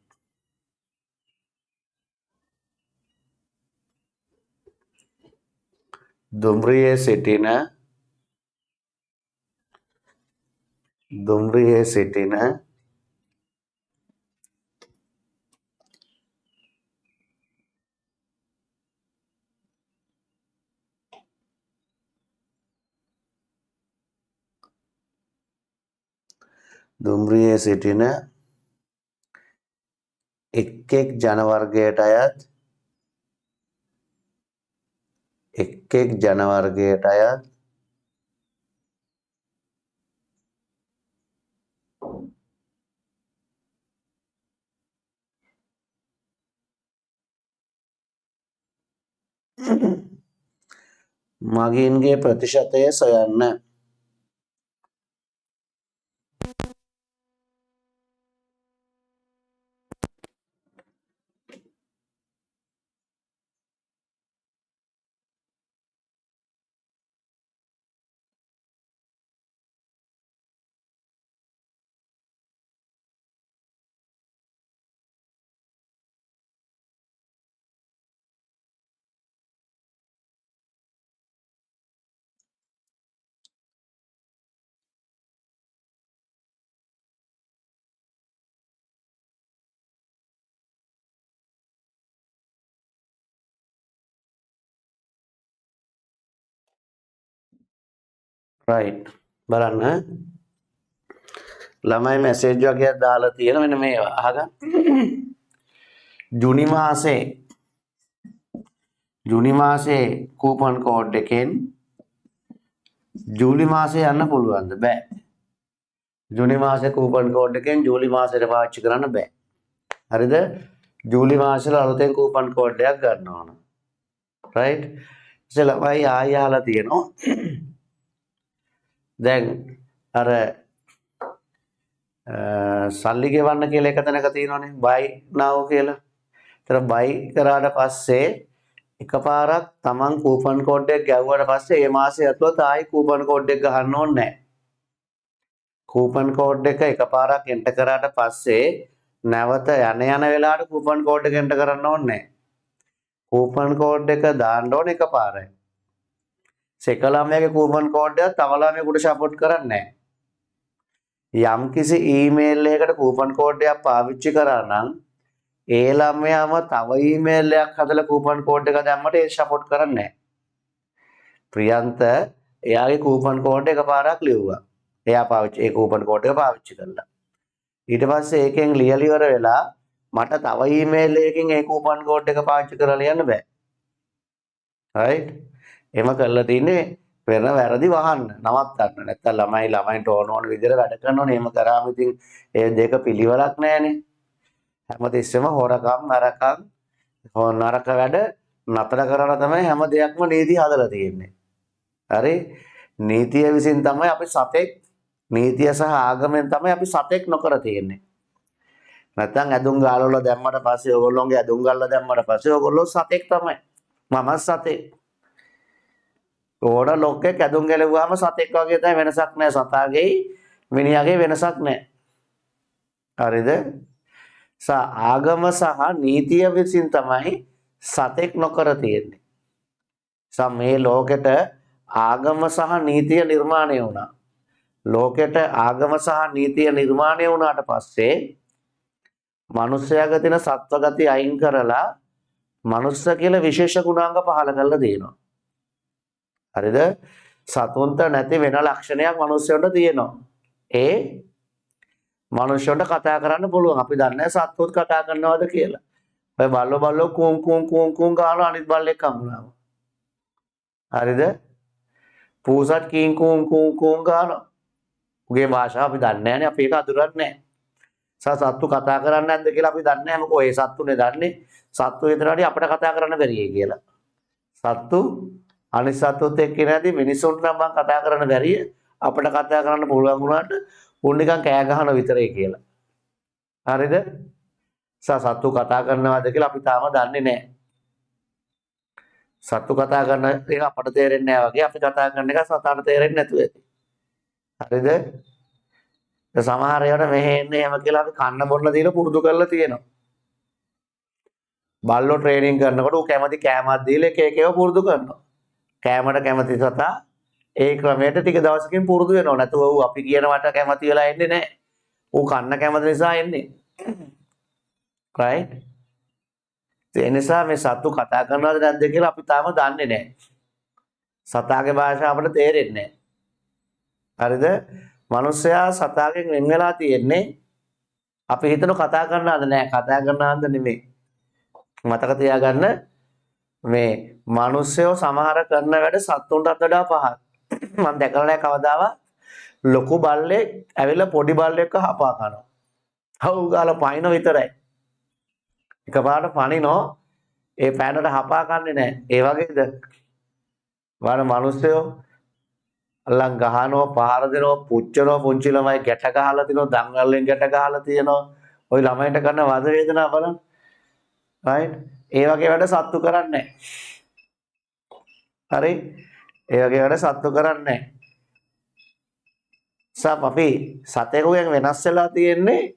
දුම්රියේ සිටින එක් ජන වර්ගයට අයත් මගීන්ගේ ප්‍රතිශතය සොයන්න. right බලන්න ළමයි මැසේජ් වගේක් දාලා තියෙන මෙන්න මේවා අහගන්න ජූනි මාසේ කූපන් කෝඩ් එකෙන් ජූලි මාසේ යන්න පුළුවන්ද බෑ ජූනි මාසේ කූපන් කෝඩ් එකෙන් ජූලි මාසෙට පාවිච්චි කරන්න බෑ හරිද ජූලි මාසෙට අලුතෙන් කූපන් කෝඩ් එකක් ගන්න ඕන right ඉතින් ළමයි ආයෙ අහලා තියෙනවා දැන් අර සල්ලි ගෙවන්න කියලා එක තැනක තියෙනවනේ buy now කියලා. ඒතර buy කරාට පස්සේ එකපාරක් Taman කූපන් කෝඩ් එක ගැව්වට පස්සේ ඒ මාසේ ඇතුළත ආයි කූපන් කෝඩ් එක ගහන්න ඕනේ නැහැ. කූපන් කෝඩ් එක එකපාරක් එන්ටර් කරාට පස්සේ නැවත යන වෙලාවට කූපන් කෝඩ් එක එන්ටර් කරන්න ඕනේ නැහැ. කූපන් කෝඩ් එක දාන්න ඕනේ එකපාරයි. එක ළමයාගේ කූපන් කෝඩ් එක තව ළමයෙකුට සපෝට් කරන්නේ නැහැ. යම් කිසි ඊමේල් එකකට කූපන් කෝඩ් එකක් පාවිච්චි කරා නම් ඒ ළමයාම තව ඊමේල් එකක් හදලා කූපන් කෝඩ් එක දැම්මට ඒ සපෝට් කරන්නේ නැහැ. ප්‍රියන්ත එයාගේ කූපන් කෝඩ් එක පාරක් ලිව්වා. එයා පාවිච්චි ඒ කූපන් කෝඩ් එක පාවිච්චි කළා. ඊට පස්සේ ඒකෙන් ලියලා ඉවර වෙලා මට තව ඊමේල් එකකින් ඒ කූපන් කෝඩ් එක පාවිච්චි කරලා ලියන්න බෑ. රයිට්? එම කරලා තින්නේ වෙන වැරදි වහන්න නවත්තන්න. නැත්තම් ළමයින්ට ඕන විදිහට වැඩ කරනවනේ. එහෙම කරාම ඉතින් ඒ දෙක පිළිවෙලක් නැහැනේ. හැමතිස්සෙම හොරකම් නරක වැඩ නතර කරලා තමයි හැම දෙයක්ම නීති හදලා තියෙන්නේ. හරි? නීතිය විසින් තමයි අපි සතෙක් නීතිය සහ ආගමෙන් තමයි අපි සතෙක් නොකර තියෙන්නේ. නැත්තම් ඇදුම් ගාලවල දැම්මට පස්සේ ඔයගොල්ලෝගේ ඇදුම් ගාලා දැම්මට පස්සේ ඔයගොල්ලෝ සතෙක් තමයි. මම සතෙක්. ඕන ලොක්කෙක් ඇදුම් ගැලුවාම සතෙක් වගේ තමයි වෙනසක් නැහැ. සතාගේ මිනිහාගේ වෙනසක් නැහැ. හරිද? ආගම සහ නීතිය විසින් තමයි සතෙක් නොකර තියෙන්නේ. මේ ලෝකෙට ආගම සහ නීතිය නිර්මාණය වුණා. ලෝකෙට ආගම සහ නීතිය නිර්මාණය වුණාට පස්සේ මනුස්සයාගේ තියෙන සත්ව ගති අයින් කරලා මනුස්ස කියලා විශේෂ ගුණාංග පහල කරලා දෙනවා. හරිද? සතුන්ට නැති වෙන ලක්ෂණයක් මනුස්සයන්ට තියෙනවා. ඒ මනුෂ්‍යන්ට කතා කරන්න පුළුවන්. අපි දන්නේ සත්තුත් කතා කරනවද කියලා. ඔය බල්ලෝ කුම් කුම් ගාන අනිත් බල්ලෙක් හම්බුනාම. හරිද? පූසත් කීම් කුම් ගාන. උගේ භාෂාව අපි දන්නේ නැහැනේ. අපි ඒක අඳුරන්නේ නැහැ. සත්තු කතා කරන්නේ නැද්ද කියලා අපි දන්නේ නැහැ. මොකෝ ඒ සත්තුනේ දන්නේ. සත්තු විතරයි අපිට කතා කරන්න බැරියේ කියලා. සත්තු අනිත් සත්තුත් එක්ක නැති මිනිසුන්ට නම් මම කතා කරන්න බැරිය. අපිට කතා කරන්න පුළුවන් වුණාට උන් නිකන් කෑ ගහන විතරයි කියලා. හරිද? සත්තු කතා කරනවාද කියලා අපි තාම දන්නේ නැහැ. සත්තු කතා කරන එක අපට තේරෙන්නේ නැහැ වගේ අපි කතා කරන එක සතාට තේරෙන්නේ නැතුව ඇති. හරිද? සමහර ඒවාට මෙහෙ එන්නේ එහෙම කියලා අපි කන්න බොන්න දීලා පුරුදු කරලා තියෙනවා. බල්ලෝ ට්‍රේනින් කරනකොට ඌ කැමති කෑමක් දීලා එක එකව පුරුදු කරනවා. කෑමට කැමති සතා ඒ ක්‍රමයට ටික දවසකින් පුරුදු වෙනවා. නැතුව ඌ අපි කියනවට කැමති වෙලා එන්නේ නැහැ. ඌ කන්න කැමති නිසා එන්නේ. right? ඒ නිසා මේ සත්තු කතා කරනවද නැද්ද කියලා අපි තාම දන්නේ නැහැ. සතාගේ භාෂාව අපිට තේරෙන්නේ නැහැ. හරිද? මිනිස්සයා සතාගෙන් වෙන් වෙලා තියෙන්නේ අපි හිතන කතා කරනවද නැහැ. කතා කරනවද නෙමෙයි. මතක තියාගන්න මේ මිනිස්සයෝ සමහර කරන වැඩ සත්තුන්ටත් වඩා පහත්. මම දැකලා නැහැ කවදාවත් ලොකු බල්ලෙක් ඇවිල්ලා පොඩි බල්ලෙක්ව හපා කනවා. හවු ගාලා පයින්න විතරයි. එකපාරට පනිනෝ ඒ පෑනට හපා කන්නේ නැහැ. ඒ වගේද? වර මිනිස්සයෝ අල්ලන් ගහනවා, පහර දෙනවා, පුච්චනවා, පුංචි ළමයි ගැට ගහලා තිනවා, දඟල්ලෙන් ගැට ගහලා තියෙනවා. ওই ළමයින්ට කරන වද වේදනාව බලන්න. right? ඒ වගේ වැඩ සත්තු කරන්නේ නැහැ. හරි? ඒ වගේ වැඩ සත්තු කරන්නේ නැහැ. අපි සතෙකුගෙන් වෙනස් වෙලා තියෙන්නේ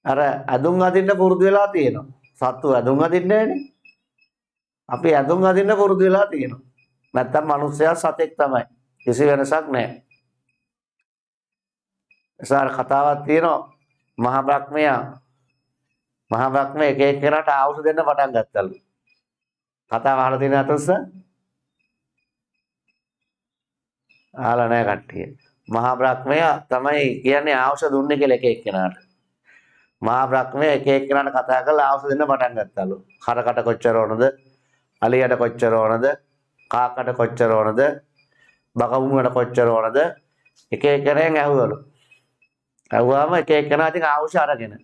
අර අදුන් අදින්න පුරුදු වෙලා තියෙනවා. සත්තු අදුන් අදින්නේ නැහනේ. අපි අදුන් අදින්න පුරුදු වෙලා තියෙනවා. නැත්තම් මිනිස්සයා සතෙක් තමයි. කිසි වෙනසක් නැහැ. ඒසාර කතාවක් තියෙනවා. මහා බ්‍රහ්මයා එක එක්කෙනාට ආවුස දෙන්න පටන් ගත්තලු. කතාව අහලා තියෙන අතොස්ස? අහලා නැහැ කට්ටිය. මහා බ්‍රහ්මයා තමයි කියන්නේ ආවුස දුන්නේ කියලා එක එක්කෙනාට. මහා බ්‍රහ්මයා එක එක්කෙනාට කතා කරලා ආවුස දෙන්න පටන් ගත්තලු. හරකට කොච්චර ඕනද? අලියට කොච්චර ඕනද? කාකට කොච්චර ඕනද? බකවුන්ට කොච්චර ඕනද? එක එක්කෙනෙන් ඇහුවලු. ඇහුවාම එක එක්කෙනා ඉතින් ආවුස අරගෙන.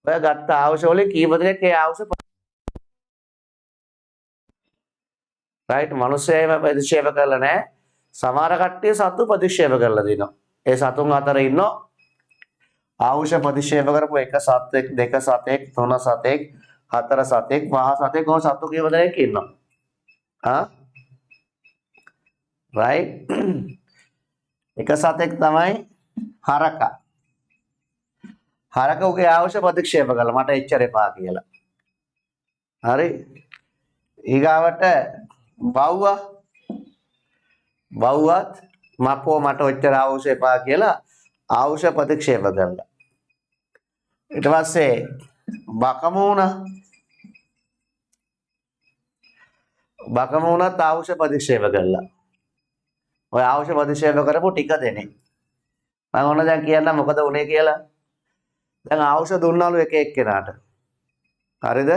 ඔය ගත්ත ආවුස වලින් කීප දෙනෙක් ඒ ආවුස රයිට් මිනිස්සෙම ප්‍රතික්ෂේප කරලා නැහැ. සමහර කට්ටිය සතු ප්‍රතික්ෂේප කරලා දිනවා. ඒ සතුන් අතර ඉන්නවා ආවුෂ ප්‍රතික්ෂේප කරපු එක සතෙක්, දෙක සතෙක්, තුන සතෙක්, හතර සතෙක්, පහ සතෙක් කොහොම සතු කීප දෙනෙක් ඉන්නවා. right? එක සතෙක් තමයි හරකා. හරක උගේ ආවුෂ ප්‍රතික්ෂේප කළා මට එච්චර එපා කියලා. හරි? ඊගාවට බව්වත් මපෝ මට ඔච්චර ආවුෂ එපා කියලා ආවුෂ ප්‍රතික්ෂේප කළා. ඊට පස්සේ බකමූණත් ආවුෂ ප්‍රතික්ෂේප කළා. ඔය ආවුෂ ප්‍රතික්ෂේප කරපු ටික දෙනේ. මම ඕන දැන් කියන්න මොකද උනේ කියලා. දැන් ආවුෂ දුන්නලු එක එක්කෙනාට. හරිද?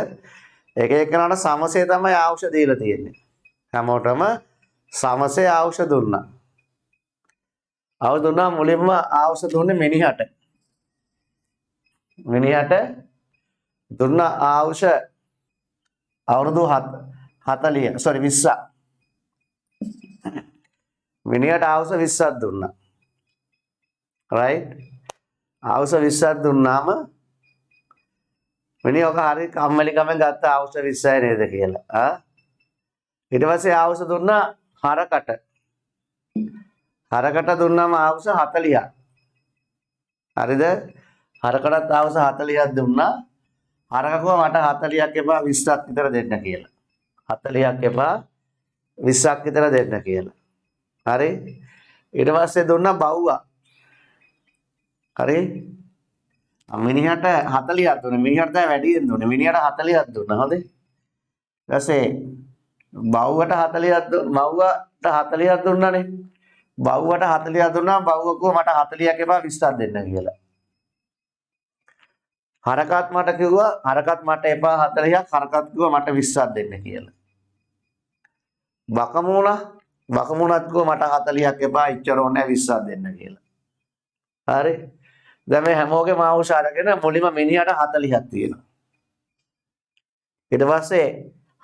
එක එක්කෙනාට සමසේ තමයි ආවුෂ දීලා තියෙන්නේ. හැමෝටම සමසේ ආවුෂ දුන්නා. ආවුෂ දුන්නා මුලින්ම ආවුෂ දුන්නේ මිනිහට. මිනිහට දුන්න ආවුෂ අවුරුදු 40 sorry 20ක්. මිනිහට ආවුෂ 20ක් දුන්නා. right? ආවුෂ 20ක් දුන්නාම මිනිහ ඔක හරි කම්මැලිකමෙන් ගත්ත ආවුෂ 20යි නේද කියලා. ඊට පස්සේ ආවුෂ දුන්නා හරකට. හරකට දුන්නාම ආවුෂ 40ක්. හරිද? හරකටත් ආවුෂ 40ක් දුන්නා. හරක කිව්වා මට 40ක් එපා 20ක් විතර දෙන්න කියලා. 40ක් එපා 20ක් විතර දෙන්න කියලා. හරි? ඊට පස්සේ දුන්නා බව්වා. හරි? මිනිහට 40ක් දුන්නා. මිනිහට තමයි වැඩියෙන් දුන්නේ. මිනිහට 40ක් දුන්නා. හොඳේ. ඊට පස්සේ බව්වට 40ක් 40ක් දුන්නානේ. බව්වට 40ක් දුන්නා. බව්ව කිව්වා මට 40ක් එපා 20ක් දෙන්න කියලා. හරකත් මට කිව්වා හරකත් මට එපා 40ක් හරකත් කිව්වා මට 20ක් දෙන්න කියලා. බකමුණත් කිව්වා මට 40ක් එපා ඉච්චර ඕනේ 20ක් දෙන්න කියලා. හරි. දැන් මේ හැමෝගේම ආවුෂ අරගෙන මුලින්ම මිනිහට 40ක් තියෙනවා. ඊට පස්සේ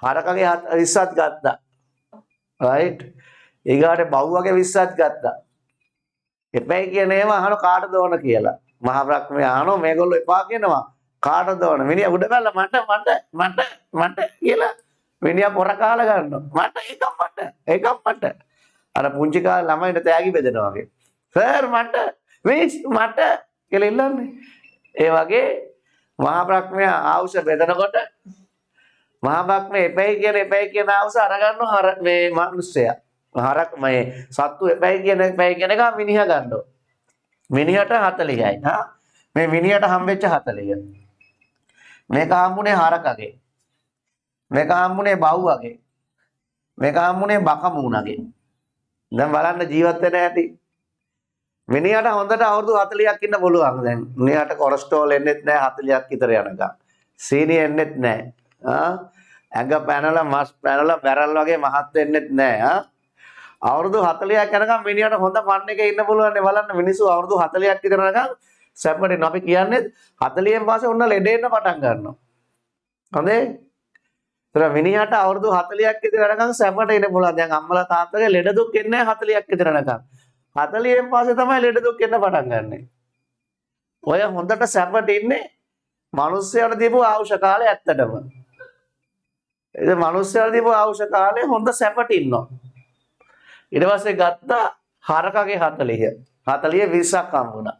හරකගේ 20ක් ගත්තා. right? ඊගාට බව්වගේ 20ක් ගත්තා. එපැයි කියන ඒවා අහන කාටද ඕන කියලා. මහා බ්‍රහ්මයා අහනවා මේගොල්ලෝ එපා කියනවා කාටද ඕන? මිනිහා උඩ බැලලා මට කියලා මිනිහා පොර කාලා ගන්නවා. එකක් මට. අර පුංචි කාලේ ළමයින්ට තෑගි බෙදනවා වගේ. සර් මට කියලා ඉල්ලන්නේ. ඒ වගේ මහා බ්‍රහ්මයා ආවුෂ බෙදනකොට මහා බ්‍රහ්මයා එපැයි කියන ආවුෂ අරගන්නවා මේ මිනිස්සයා. හරක් මේ සත්තු එපැයි කියන එක මිනිහා ගන්නවා. මිනිහට 40යි. මේ මිනිහට හම්බෙච්ච 40. මේක හම්බුනේ හරකගේ. මේක හම්බුනේ බව්වගේ. මේක හම්බුනේ බකමූණගේ. දැන් බලන්න ජීවත් වෙන හැටි. මිනිහට හොඳට අවුරුදු 40ක් ඉන්න පුළුවන් දැන්. මිනිහට කොලෙස්ටරෝල් එන්නෙත් නැහැ 40ක් විතර යනකම්. සීනි එන්නෙත් නැහැ. ඇඟ පැනලා මස් පැනලා බැරල් වගේ මහත් වෙන්නෙත් නැහැ. අවුරුදු 40ක් යනකම් මිනිහට හොඳ ෆන් එකේ ඉන්න පුළුවන් නේ බලන්න මිනිස්සු අවුරුදු 40ක් විතර යනකම් සැපටින් අපි කියන්නේ 40න් පස්සේ ඔන්න ලෙඩ එන්න පටන් ගන්නවා. හොඳේ? ඒතර මිනිහට අවුරුදු 40ක් විතර යනකම් සැපට ඉන්න පුළුවන්. දැන් අම්මලා තාත්තගේ ලෙඩ දුක් එන්නේ 40ක් විතර යනකම්. 40න් පස්සේ තමයි ලෙඩ දුක් එන්න පටන් ගන්නෙ. ඔය හොඳට සැපට ඉන්නේ මිනිස්සුන්ට දීපු ආයුෂ කාලේ ඇත්තටම. ඒ මිනිස්සුන්ට දීපු ආයුෂ කාලේ හොඳ සැපට ඉන්නවා. ඊට පස්සේ ගත්තා හරකගේ 40. 40 20ක් හම්බුණා.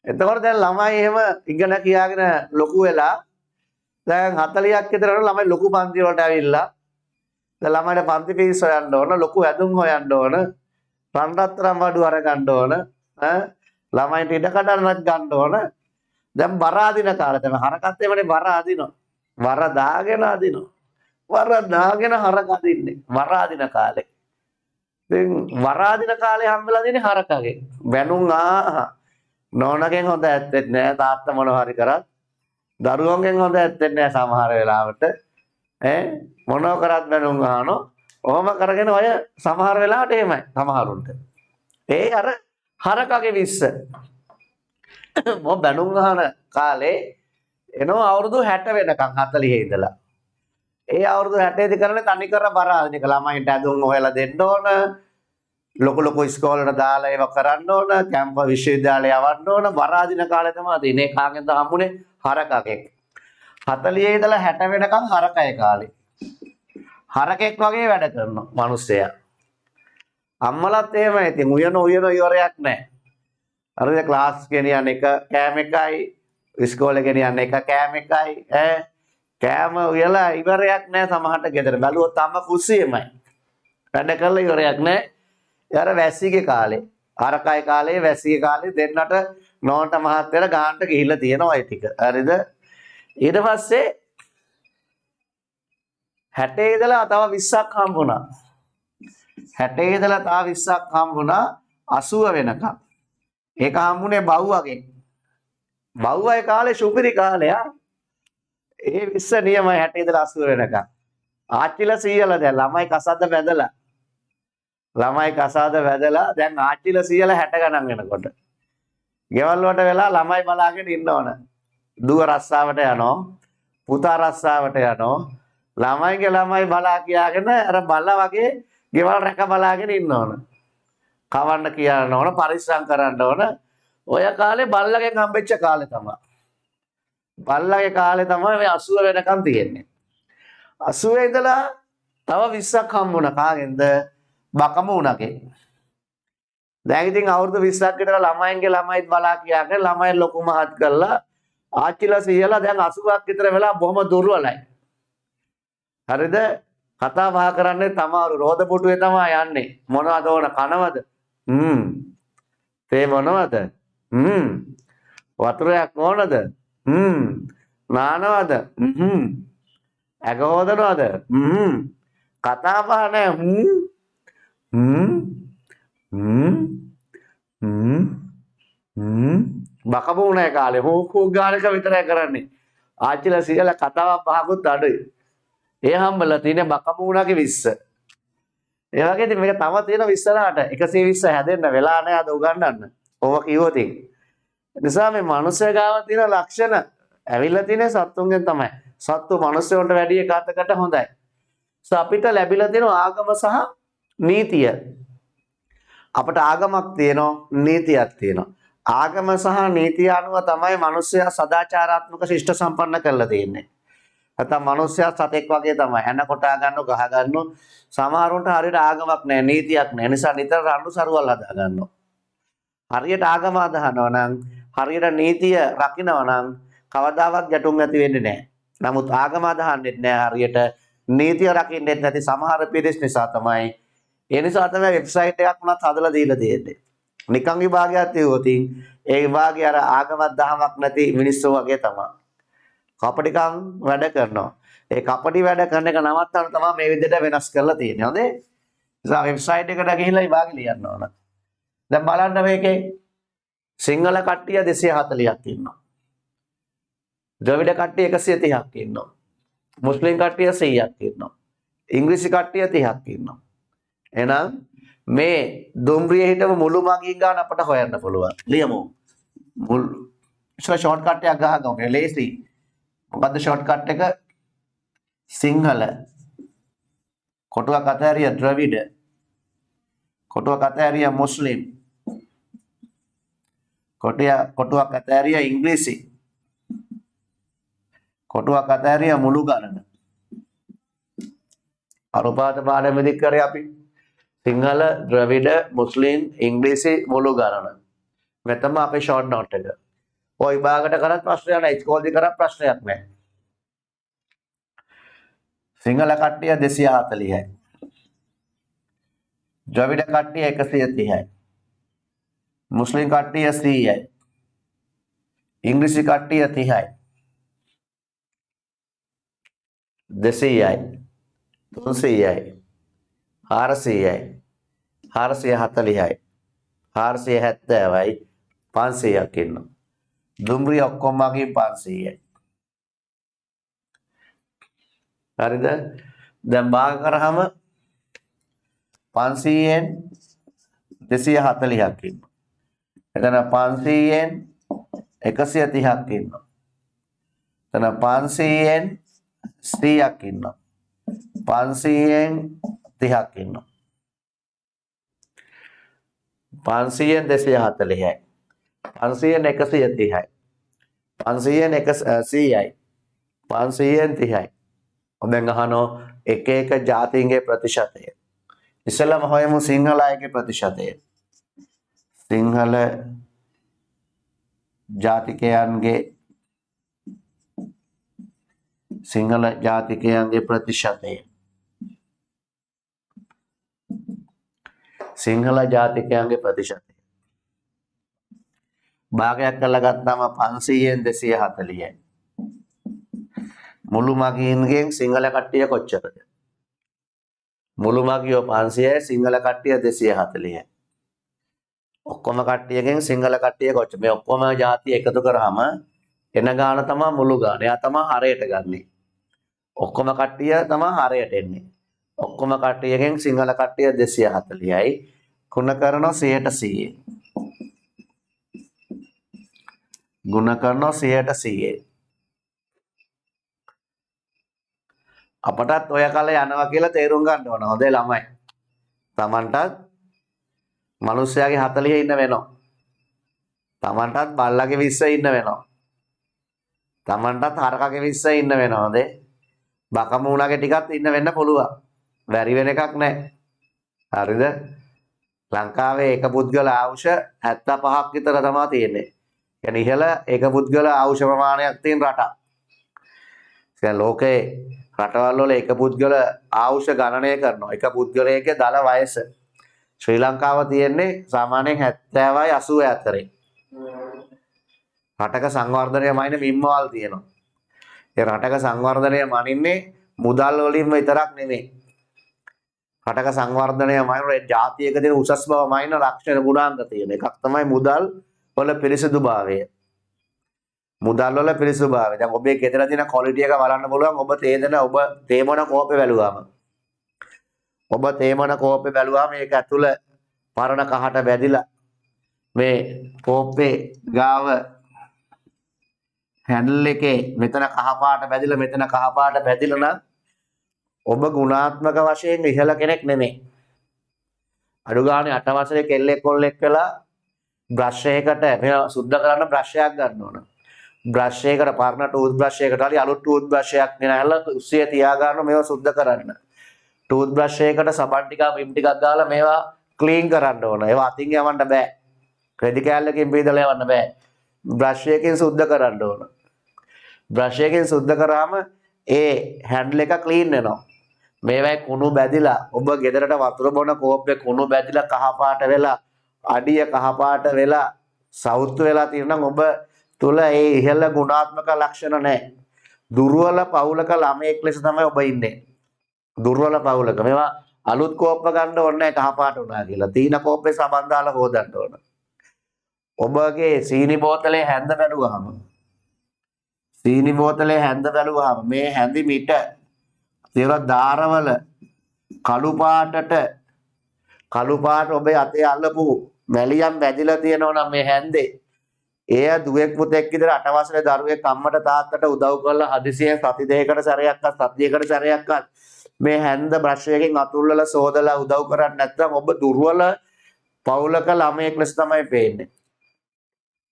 එතකොට දැන් ළමයි එහෙම ඉගෙන කියාගෙන ලොකු වෙලා දැන් 40ක් විතර වෙන ළමයි ලොකු පන්ති වලට ඇවිල්ලා දැන් ළමයිට පන්ති පීස් හොයන්න ඕන, ලොකු ඇඳුම් හොයන්න ඕන, රන් රත්තරන් වඩු අර ගන්න ඕන, ළමයින්ට ඉඩ කඩන්නත් ගන්න ඕන. දැන් බර අදින කාලේ තමයි හරකත් එමනේ බර අදිනවා. වර දාගෙන අදිනවා. වර දාගෙන හරක අදින්නේ. වර අදින කාලේ. දැන් වර අදින කාලේ හම්බෙලා දෙන්නේ හරකගේ. බැනුම් නෝනගෙන් හොඳ ඇත්තෙත් නෑ තාත්තා මොනවා හරි කරත්. දරුවන්ගෙන් හොඳ ඇත්තෙත් නෑ සමහර වෙලාවට. මොනවා කරත් බැනුම් අහනවා. ඔහොම කරගෙන ඔය සමහර වෙලාවට එහෙමයි සමහරුන්ට. ඒ අර හරකගේ 20. මො බැනුම් අහන කාලේ එනවා අවුරුදු 60 වෙනකන් 40 ඉඳලා. ඒ අවුරුදු 60 දී කරන්නේ තනි කර බර අදින එක. ළමයින්ට ඇඳුම් හොයලා දෙන්න ඕන. ලොකු ඉස්කෝලේට දාලා ඒව කරන්න ඕන. කැම්පස් විශ්වවිද්‍යාලය යවන්න ඕන. බර අදින කාලේ තමයි දිනේ කාගෙන්ද හම්බුනේ හරකගෙන්. 40 ඉඳලා 60 වෙනකන් හරකයේ කාලේ. හරකෙක් වගේ වැඩ කරනවා මිනිස්සයා. අම්මලත් එහෙමයි. ඉතින් උයන ඉවරයක් නැහැ. අර ක්ලාස් ගෙනියන එක කෑම එකයි ඉස්කෝලේ ගෙනියන එක කෑම එකයි කෑම උයලා ඉවරයක් නැහැ සමහරට ගෙදර. බැලුවොත් අම්ම කුස්සියෙමයි. වැඩ කරලා ඉවරයක් නැහැ. යාර වැස්සිගේ කාලේ. හරකයි කාලේ වැස්සිගේ කාලේ දෙන්නට නෝන්ට මහත්තයලා ගානට ගිහිල්ලා තියෙනවා ඒ ටික. හරිද? ඊට පස්සේ 60 ඉඳලා තව 20ක් හම්බුණා. 60 ඉඳලා තව 20ක් හම්බුණා 80 වෙනකම්. ඒක හම්බුනේ බව්වගේ. බව්වගේ කාලේ සුපිරි කාලය. ඒ 20 නියමයි 60 ඉඳලා 80 වෙනකම්. ආච්චිලා සීයලා දැන් ළමයි කසාද බැඳලා. ළමයි කසාද වැදලා දැන් ආච්චිලා සීයලා 60 ගණන් වෙනකොට. ගෙවල් වලට වෙලා ළමයි බලාගෙන ඉන්නවන. දුව රස්සාවට යනවා. පුතා රස්සාවට යනවා. ළමයිගේ ළමයි බලා කියාගෙන අර බල්ලා වගේ ගෙවල් රැක බලාගෙන ඉන්නවන. කවන්න කියන්න ඕන පරිස්සම් කරන්න ඕන. ඔය කාලේ බල්ලගෙන් හම්බෙච්ච කාලේ තමයි. බල්ලගේ කාලේ තමයි මේ 80 වෙනකන් තියෙන්නේ. 80 ඉඳලා තව 20ක් හම්බුණා කාගෙන්ද? බකමුණගේ. දැන් ඉතින් අවුරුදු 20ක් විතර ළමයින්ගේ ළමයිත් බලා කියාගෙන ළමයි ලොකු මහත් කරලා ආච්චිලා සීයලා දැන් 80ක් විතර වෙලා බොහොම දුර්වලයි. හරිද? කතා බහ කරන්නේ තමාරු රෝද පුටුවේ තමයි යන්නේ. මොනවද ඕන කනවද? තේ මොනවද? වතුරයක් ඕනද? නානවද? ඇග හොදනවද? කතා බහ නැහැ. බකමුණේ කාලේ හොක් ගානක විතරයි කරන්නේ. ආච්චිලා සීයලා කතාවක් බහකුත් අඩුයි. ඒ හම්බලා තියෙන බකමුණගේ 20. ඒ වගේ ඉතින් මේක තව තියෙන 20ලාට 120 හැදෙන්න වෙලා නැහැ අද උගන්නන්න. ඔව කිව්වොත් ඒ නිසා මේ මනුස්ස ගාව තියෙන ලක්ෂණ ඇවිල්ලා තියෙන සත්තුන්ගෙන් තමයි. සත්තු මනුස්සයන්ට වැඩි එකකට හොඳයි. අපිට ලැබිලා තියෙන ආගම සහ නීතිය. අපට ආගමක් තියෙනවා නීතියක් තියෙනවා. ආගම සහ නීතිය අනුව තමයි මිනිස්සයා සදාචාරාත්මක ශිෂ්ට සම්පන්න කරලා තියෙන්නේ. නැත්නම් මිනිස්සයා සතෙක් වගේ තමයි. හැන කොටා ගන්නව ගහ ගන්නව. සමහරුන්ට හරියට ආගමක් නැහැ නීතියක් නැහැ. නිසා නිතර රණ්ඩු සරුවල් හදා ගන්නවා. හරියට ආගම අදහනවා නම් හරියට නීතිය රකින්නවා නම් කවදාවත් ගැටුම් ඇති වෙන්නේ නැහැ. නමුත් ආගම අදහන්නේ නැහැ හරියට නීතිය රකින්නෙත් නැති සමහර පිරිස් නිසා තමයි. ඒ නිසා තමයි වෙබ්සයිට් එකක් උනත් හදලා දීලා තියෙන්නේ. නිකන් විභාගයක් තියුවොතින් ඒ විභාගේ අර ආගමක් දහමක් නැති මිනිස්සු වගේ තමයි. කපටිකම් වැඩ කරනවා. ඒ කපටි වැඩ කරන එක නවත්තන්න තමයි මේ විදිහට වෙනස් කරලා තියෙන්නේ. හොඳේ? නිසා වෙබ්සයිට් එකට ගිහිල්ලා විභාගෙ ලියන්න ඕන. දැන් බලන්න මේකේ සිංහල කට්ටිය 240ක් ඉන්නවා. ද්‍රවිඩ කට්ටිය 130ක් ඉන්නවා. මුස්ලිම් කට්ටිය 100ක් ඉන්නවා. ඉංග්‍රීසි කට්ටිය 30ක් ඉන්නවා. එහෙනම් මේ දුම්රියේ හිටව මුළු මගින් ගන්න අපට හොයන්න පුළුවන්. ලියමු. මුල් ෂෝට් කට් එකක් ගහගමු. ලේසි. මොකද්ද ෂෝට් කට් එක? සිංහල. කොටුවක් අතහැරිය ද්‍රවිඩ. කොටුවක් අතහැරිය මුස්ලිම්. කොටුවක් අතහැරිය ඉංග්‍රීසි. කොටුවක් අතහැරිය මුළු ගණන. අරුපාත පාඩමෙදි කරේ අපි සිංහල ද්‍රවිඩ මුස්ලිම් ඉංග්‍රීසි මුළු ගණන. මේ තමයි අපේ ෂෝට් නෝට් එක. ඔය විභාගයට කරත් ප්‍රශ්නයක් නැහැ. ඉස්කෝලේදී කරත් ප්‍රශ්නයක් නැහැ. සිංහල කට්ටිය 240යි. ද්‍රවිඩ කට්ටිය 130යි. මුස්ලිම් කට්ටිය 100යි. ඉංග්‍රීසි කට්ටිය 30යි. 200යි. 300යි. 400යි 440යි 470යි 500ක් ඉන්නවා. දුම්රිය ඔක්කොම වගේ 500යි. හරිද? දැන් භාග කරාම 500ෙන් 240ක් ඉන්නවා. එතන 500ෙන් 130ක් ඉන්නවා. එතන 500ෙන් 100ක් ඉන්නවා. 500ෙන් 30ක් ඉන්නවා. 500ෙන් 240යි. 500ෙන් 130යි. 500ෙන් 100යි. 500ෙන් 30යි. ඔබෙන් අහනෝ එක එක ජාතීන්ගේ ප්‍රතිශතය. ඉස්සෙල්ලාම හොයමු සිංහල අයගේ ප්‍රතිශතය. සිංහල ජාතිකයන්ගේ ප්‍රතිශතය. සිංහල ජාතිකයන්ගේ ප්‍රතිශතය. භාගයක් කරලා ගත්තාම 500ෙන් 240යි. මුළු මගීන්ගෙන් සිංහල කට්ටිය කොච්චරද? මුළු මගියෝ 500යි සිංහල කට්ටිය 240යි. ඔක්කොම කට්ටියගෙන් සිංහල කට්ටිය කොච්චර මේ ඔක්කොම ಜಾති එකතු කරාම එන ගාන තමයි මුළු ගාන. එයා තමයි හරයට ගන්නෙ. ඔක්කොම කට්ටිය තමයි හරයට එන්නේ. ඔක්කොම කට්ටියගෙන් සිංහල කට්ටිය 240යි. ගුණ කරනවා 100%. ගුණ කරනවා 100%. අපටත් ඔය කල යනවා කියලා තේරුම් ගන්න ඕන. හොඳේ ළමයි. Tamanටත් මිනිස්යාගේ 40 ඉන්න වෙනවා. Tamanටත් බල්ලගේ 20 ඉන්න වෙනවා. Tamanටත් හරකගේ 20 ඉන්න වෙනවා. හොඳේ. බකමූණගේ ටිකක් ඉන්න වෙන්න පුළුවන්. බැරි වෙන එකක් නැහැ. හරිද? ලංකාවේ එක පුද්ගල ආයුෂ 75ක් විතර තමයි තියෙන්නේ. කියන්නේ ඉහළ එක පුද්ගල ආයුෂ ප්‍රමාණයක් තියෙන රටක්. ඒ ලෝකේ රටවල් වල එක පුද්ගල ආයුෂ ගණනය කරනවා. එක පුද්ගලයෙක්ගේ දල වයස. ශ්‍රී ලංකාව තියෙන්නේ සාමාන්‍යයෙන් 70යි 80 අතරේ. රටක සංවර්ධනය මයින මිම්මවල් තියෙනවා. ඒ රටක සංවර්ධනය මනින්නේ මුදල් වලින්ම විතරක් නෙමෙයි. රටක සංවර්ධනය මයින ජාතියක තියෙන උසස් බව මයින ලක්ෂණ ගුණාංග තියෙන එකක් තමයි මුදල් වල පිරිසිදුභාවය. මුදල් වල පිරිසිදුභාවය. දැන් ඔබේ ගෙදර තියෙන ක්වොලිටි එක බලන්න පුළුවන්. ඔබ තේමන කෝපේ බැලුවාම. ඔබ තේමන කෝපේ බැලුවාම මේක ඇතුළ පරණ කහට වැදිලා මේ කෝපේ ගාව හැන්ඩල් එකේ මෙතන කහ පාට වැදිලා මෙතන කහ පාට වැදිලා නම් ඔබ ගුණාත්මක වශයෙන් ඉහළ කෙනෙක් නෙමෙයි. අඩු ගානේ 8 වසරේ කෙල්ලෙක් කොල්ලෙක් වෙලා බ්‍රෂ් එකකට මේ සුද්ධ කරන්න බ්‍රෂ් එකක් ගන්න ඕන. බ්‍රෂ් එකකට පරණ ටූත් බ්‍රෂ් එකකට හරි අලුත් ටූත් බ්‍රෂ් එකක් ගෙනහැල්ලා උස්සිය තියා ගන්න මේවා සුද්ධ කරන්න. ටූත් බ්‍රෂ් එකකට සබන් ටිකක් විම් ටිකක් දාලා මේවා ක්ලීන් කරන්න ඕන. ඒවා අතින් යවන්න බෑ. රෙදි කෑල්ලකින් බීදලා යවන්න බෑ. බ්‍රෂ් එකකින් සුද්ධ කරන්න ඕන. බ්‍රෂ් එකකින් සුද්ධ කරාම ඒ හැන්ඩල් එක ක්ලීන් වෙනවා. මේවයි කුණු බැදිලා ඔබ ගෙදරට වතුර බොන කෝප්පේ කුණු බැදිලා කහ පාට වෙලා අඩිය කහ පාට වෙලා සවුත්තු වෙලා තියෙනවා ඔබ තුල ඒ ඉහළ ගුණාත්මක ලක්ෂණ නැහැ. දුර්වල පවුලක ළමයෙක් ලෙස තමයි ඔබ ඉන්නේ. දුර්වල පවුලක මේවා අලුත් කෝප්ප ගන්න ඕනේ නැහැ කහ පාට උනා කියලා. තීන කෝප්පේ සබන් දාලා හොදන්න ඕන. ඔබගේ සීනි බෝතලේ හැන්ද බැලුවාම මේ හැඳි මිට ඒවා දාරවල කළු පාට ඔබේ අතේ අල්ලපු මැලියම් වැදිලා තියෙනවා නම් මේ හැන්දේ එය දුවෙක් පුතෙක් විතර 8 වසරේ දරුවෙක් අම්මට තාත්තට උදව් කරලා හදිසියෙන් සති දෙකකට සැරයක්වත් සතියකට සැරයක්වත් මේ හැන්ද බ්‍රෂ් එකකින් අතුල්ලලා සෝදලා උදව් කරන්නේ නැත්නම් ඔබ දුර්වල පවුලක ළමයෙක් ලෙස තමයි පේන්නේ.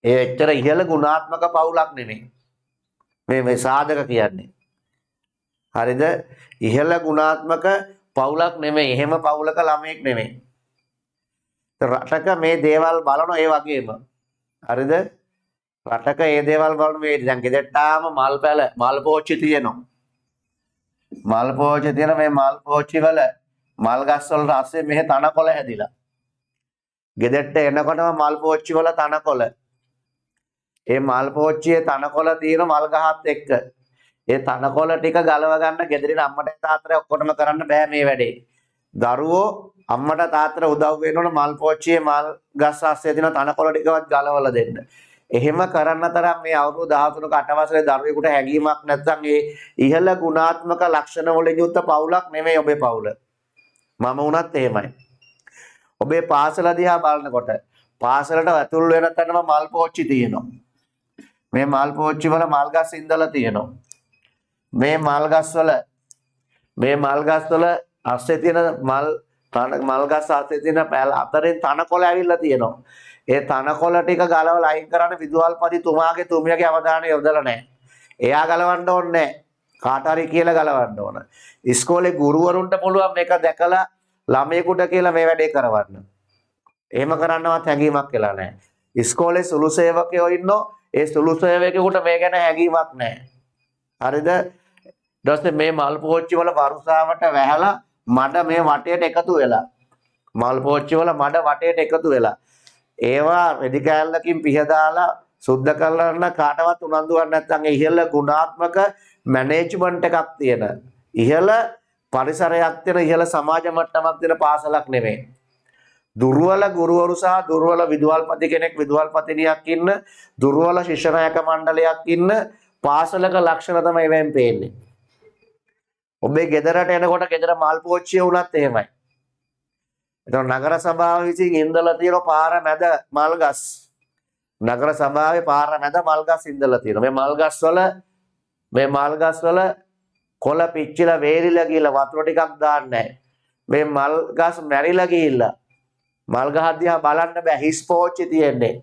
ඒ එච්චර ඉහළ ගුණාත්මක පවුලක් නෙමෙයි. මේ සාධක කියන්නේ. හරිද? ඉහළ ගුණාත්මක පවුලක් නෙමෙයි. එහෙම පවුලක ළමයෙක් නෙමෙයි. රටක මේ දේවල් බලන ඒ වගේම. හරිද? රටක මේ දේවල් බලන මේ දැන් ගෙදරටාම මල් පෝච්චි තියෙනවා. මල් පෝච්චි තියෙන මේ මල් පෝච්චි වල මල් ගස් වල රසෙ මෙහෙ තනකොළ හැදිලා. ගෙදරට එනකොටම මල් පෝච්චි වල තනකොළ. ඒ මල් පෝච්චියේ තනකොළ තියෙන මල් ගහත් එක්ක ඒ තනකොළ ටික ගලව ගන්න ගෙදරින් අම්මට තාත්තට ඔක්කොටම කරන්න බෑ මේ වැඩේ. දරුවෝ අම්මට තාත්තට උදව් වෙනවනේ මල් පෝච්චියේ මල් ගස් ආස්සේ තියෙන තනකොළ ටිකවත් ගලවලා දෙන්න. එහෙම කරන්න තරම් මේ අවුරුදු 13ක 8 වසරේ දරුවෙකුට හැඟීමක් නැත්නම් ඒ ඉහළ ගුණාත්මක ලක්ෂණ වලින් යුක්ත පවුලක් නෙමෙයි ඔබේ පවුල. මම වුණත් එහෙමයි. ඔබේ පාසල දිහා බලනකොට පාසලට ඇතුල් වෙන තැනම මල් පෝච්චි තියෙනවා. මේ මල් පෝච්චි වල මල් ගස් ඉඳලා තියෙනවා. මේ මල් ගස් වල අස්සේ තියෙන මල් ගස් අස්සේ තියෙන පැල අතරින් තනකොළ ඇවිල්ලා තියෙනවා. ඒ තනකොළ ටික ගලවලා අයින් කරන්න විදුහල්පති තුමියගේ අවධානය යොදලා නැහැ. එයා ගලවන්න ඕනේ නැහැ. කාට හරි කියලා ගලවන්න ඕන. ඉස්කෝලේ ගුරුවරුන්ට පුළුවන් මේක දැකලා ළමයෙකුට කියලා මේ වැඩේ කරවන්න. එහෙම කරන්නවත් හැඟීමක් කියලා නැහැ. ඉස්කෝලේ සුළු සේවකයෝ ඉන්නෝ ඒ සුළු සේවකයෙකුට මේ ගැන හැඟීමක් නැහැ. හරිද? ඊට මේ මල් පෝච්චි වල වරුසාවට වැහලා මඩ මේ වටේට එකතු වෙලා මල් පෝච්චි වල මඩ වටේට එකතු වෙලා ඒවා රෙදි කෑල්ලකින් පිහදාලා සුද්ධ කරන්න කාටවත් උනන්දුවක් නැත්නම් ඒ ඉහළ ගුණාත්මක මැනේජ්මන්ට් එකක් තියෙන ඉහළ පරිසරයක් තියෙන ඉහළ සමාජ මට්ටමක් තියෙන පාසලක් නෙමෙයි. දුර්වල ගුරුවරු සහ දුර්වල විදුහල්පති කෙනෙක් විදුහල්පතිනියක් ඉන්න දුර්වල ශිෂ්‍ය නායක මණ්ඩලයක් ඉන්න පාසලක ලක්ෂණ තමයි වෙන් පේන්නේ. ඔබේ ගෙදරට එනකොට ගෙදර මල් පෝච්චිය වුණත් එහෙමයි. එතකොට නගර සභාව විසින් ඉඳලා තියෙන පාර මැද මල් ගස්. නගර සභාවේ පාර මැද මල් ගස් ඉඳලා තියෙනවා. මේ මල් ගස් වල කොළ පිච්චිලා වේරිලා ගිහලා වතුර ටිකක් දාන්නේ නැහැ. මේ මල් ගස් මැරිලා ගිහිල්ලා මල් ගහ දිහා බලන්න බෑ හිස් පෝච්චි තියෙන්නේ.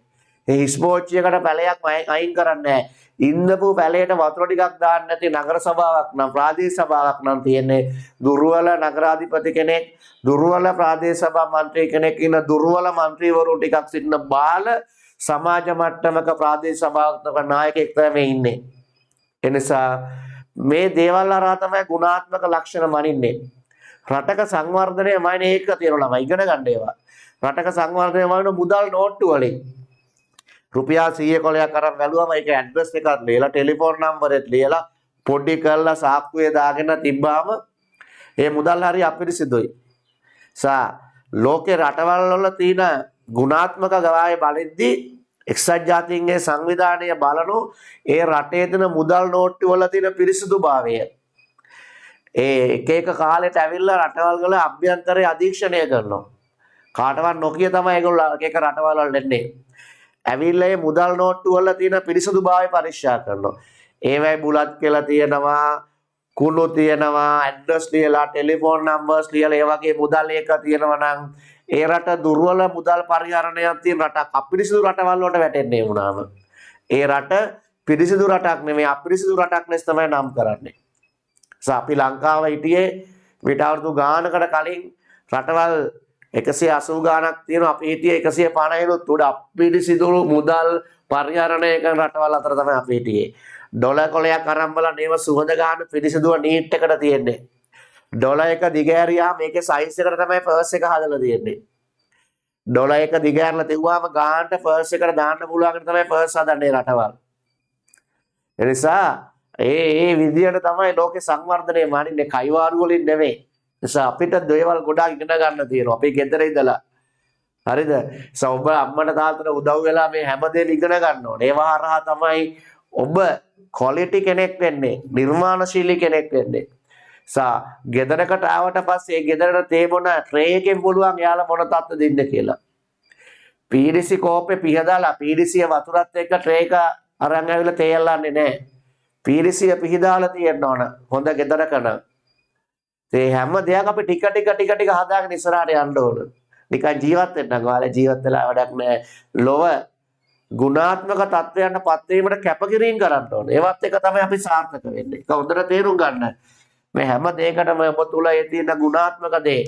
ඒ හිස් පෝච්චියකට පැලයක් අයින් කරන්නේ නැහැ. ඉන්නපු පැලයට වතුර ටිකක් දාන්න නැති නගර සභාවක් නම් ප්‍රාදේශීය සභාවක් නම් තියෙන්නේ දුර්වල නගරාධිපති කෙනෙක් දුර්වල ප්‍රාදේශීය සභා මන්ත්‍රී කෙනෙක් ඉන්න දුර්වල മന്ത്രിවරු ටිකක් සිටින බාල සමාජ මට්ටමක ප්‍රාදේශීය සභාවක නායකයෙක් තමයි ඉන්නේ. එනිසා මේ දේවල් හරහා තමයි ගුණාත්මක ලක්ෂණ මනින්නේ. රටක සංවර්ධනය මයින් ඒක තියෙනවා ළමයි ඉගෙන ගන්න ඒවා. රටක සංවර්ධනය මයින් මුදල් නෝට්ටු වලින් රුපියල් 100 කොලයක් අරන් බැලුවම ඒක ඇඩ්‍රස් එකක් ලියලා ටෙලිෆෝන් නම්බරෙත් ලියලා පොඩි කරලා සාක්කුවේ දාගෙන තිබ්බාම ඒ මුදල් හරිය අපිරිසිදුයි. ලෝකේ රටවල් වල තියෙන ගුණාත්මක ගවායේ බලද්දී එක්සත් ජාතීන්ගේ සංවිධානය බලනෝ ඒ රටේ තියෙන මුදල් නෝට්ටු වල තියෙන පිරිසිදුභාවය ඒ එක කාලෙට ඇවිල්ලා රටවල් වල අභ්‍යන්තරය අධීක්ෂණය කරනවා. කාටවත් නොකිය තමයි ඒගොල්ලෝ එක රටවල් වල එන්නේ. ඇවිල්ලා මේ මුදල් නෝට්ටු වල තියෙන පිරිසිදුභාවය පරීක්ෂා කරනවා. ඒවයි බුලත් කියලා තියෙනවා, කුණු තියෙනවා, ඇඩ්‍රස් ලියලා, ටෙලිෆෝන් නම්බර්ස් ලියලා ඒ වගේ මුදල් එක තියෙනවා නම් ඒ රට දුර්වල මුදල් පරිහරණයක් තියෙන රටක් අපිරිසිදු රටවල් වලට වැටෙන්නේ වුණාම ඒ රට පිරිසිදු රටක් නෙමෙයි අපිරිසිදු රටක් ලෙස තමයි නම් කරන්නේ. අපි ලංකාව හිටියේ විතර අවුරුදු ගානකට කලින් රටවල් 180 ගානක් තියෙනවා අපි හිටියේ 150නුත් උඩ අපිරිසිදු මුදල් පරිහරණය කරන රටවල් අතර තමයි අපි හිටියේ. ඩොලර් කොලයක් අරන් බලන්න ඒව සුවඳ ගන්න පිරිසිදුව නීට් එකට තියෙන්නේ. ඩොලර් එක දිගෑරියා මේකේ සයිස් එකට තමයි පර්ස් එක හදලා තියෙන්නේ. ඩොලර් එක දිගෑරලා තියුවාම ගානට පර්ස් එකට දාන්න පුළුවන් තමයි පර්ස් හදන්නේ රටවල්. ඒ නිසා ඒ විදියට තමයි ලෝකේ සංවර්ධනය මානින්නේ කයිවාරු වලින් නෙවෙයි. නිසා අපිට දේවල් ගොඩාක් ඉගෙන ගන්න තියෙනවා. අපි ගෙදර ඉඳලා හරිද? ඔබ අම්මට තාත්තට උදව් වෙලා මේ හැමදේම ඉගෙන ගන්න ඕනේ. ඒවා හරහා තමයි ඔබ ක්වොලිටි කෙනෙක් වෙන්නේ, නිර්මාණශීලී කෙනෙක් වෙන්නේ. ගෙදරකට ආවට පස්සේ ඒ ගෙදරට තේ බොන ට්‍රේ එකෙන් පුළුවන් යාලා මොන තත්ත්ව දෙන්න කියලා. පීරිසි කෝප්පේ පිහදාලා පීරිසිය වතුරත් එක්ක ට්‍රේ එක අරන් ඇවිල්ලා තේ යල්ලන්නේ නැහැ. පීරිසිය පිහදාලා තියෙන්න ඕන හොඳ ගෙදරකන. ඒ හැම දෙයක් අපි ටික හදාගෙන ඉස්සරහට යන්න ඕන. නිකන් ජීවත් වෙන්න ගාලා ජීවත් වෙලා වැඩක් නැහැ. ලොව ගුණාත්මක තත්වයන්ට පත් වීමට කැපකිරීම කරන්න ඕන. ඒවත් එක තමයි අපි සාර්ථක වෙන්නේ. ඒක හොඳට තේරුම් ගන්න. මේ හැම දෙයකටම ඔබ තුල තියෙන ගුණාත්මක දේ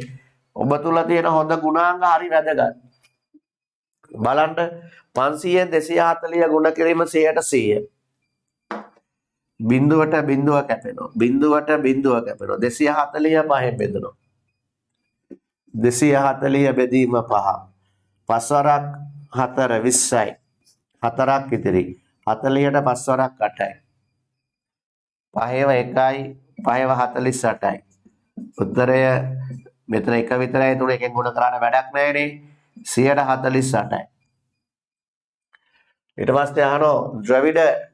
ඔබ තුල තියෙන හොඳ ගුණාංග හරි වැදගත්. බලන්න 500න් 240 ගුණ කිරීම 100%. බිඳුවට බිඳුව කැපෙනවා. බිඳුවට බිඳුව කැපෙනවා. 245 බෙදෙනවා. 240 බෙදීම 5. 5 වරක් 4 20යි. 4ක් ඉතිරි. 40ට 5 වරක් 8යි. 5ව 1යි 5ව 48යි. උත්තරය මෙතන එක විතරයි තුන එකෙන් ගුණ කරන්න වැඩක් නැහැ නේ. 148යි. ඊට පස්සේ අහනවා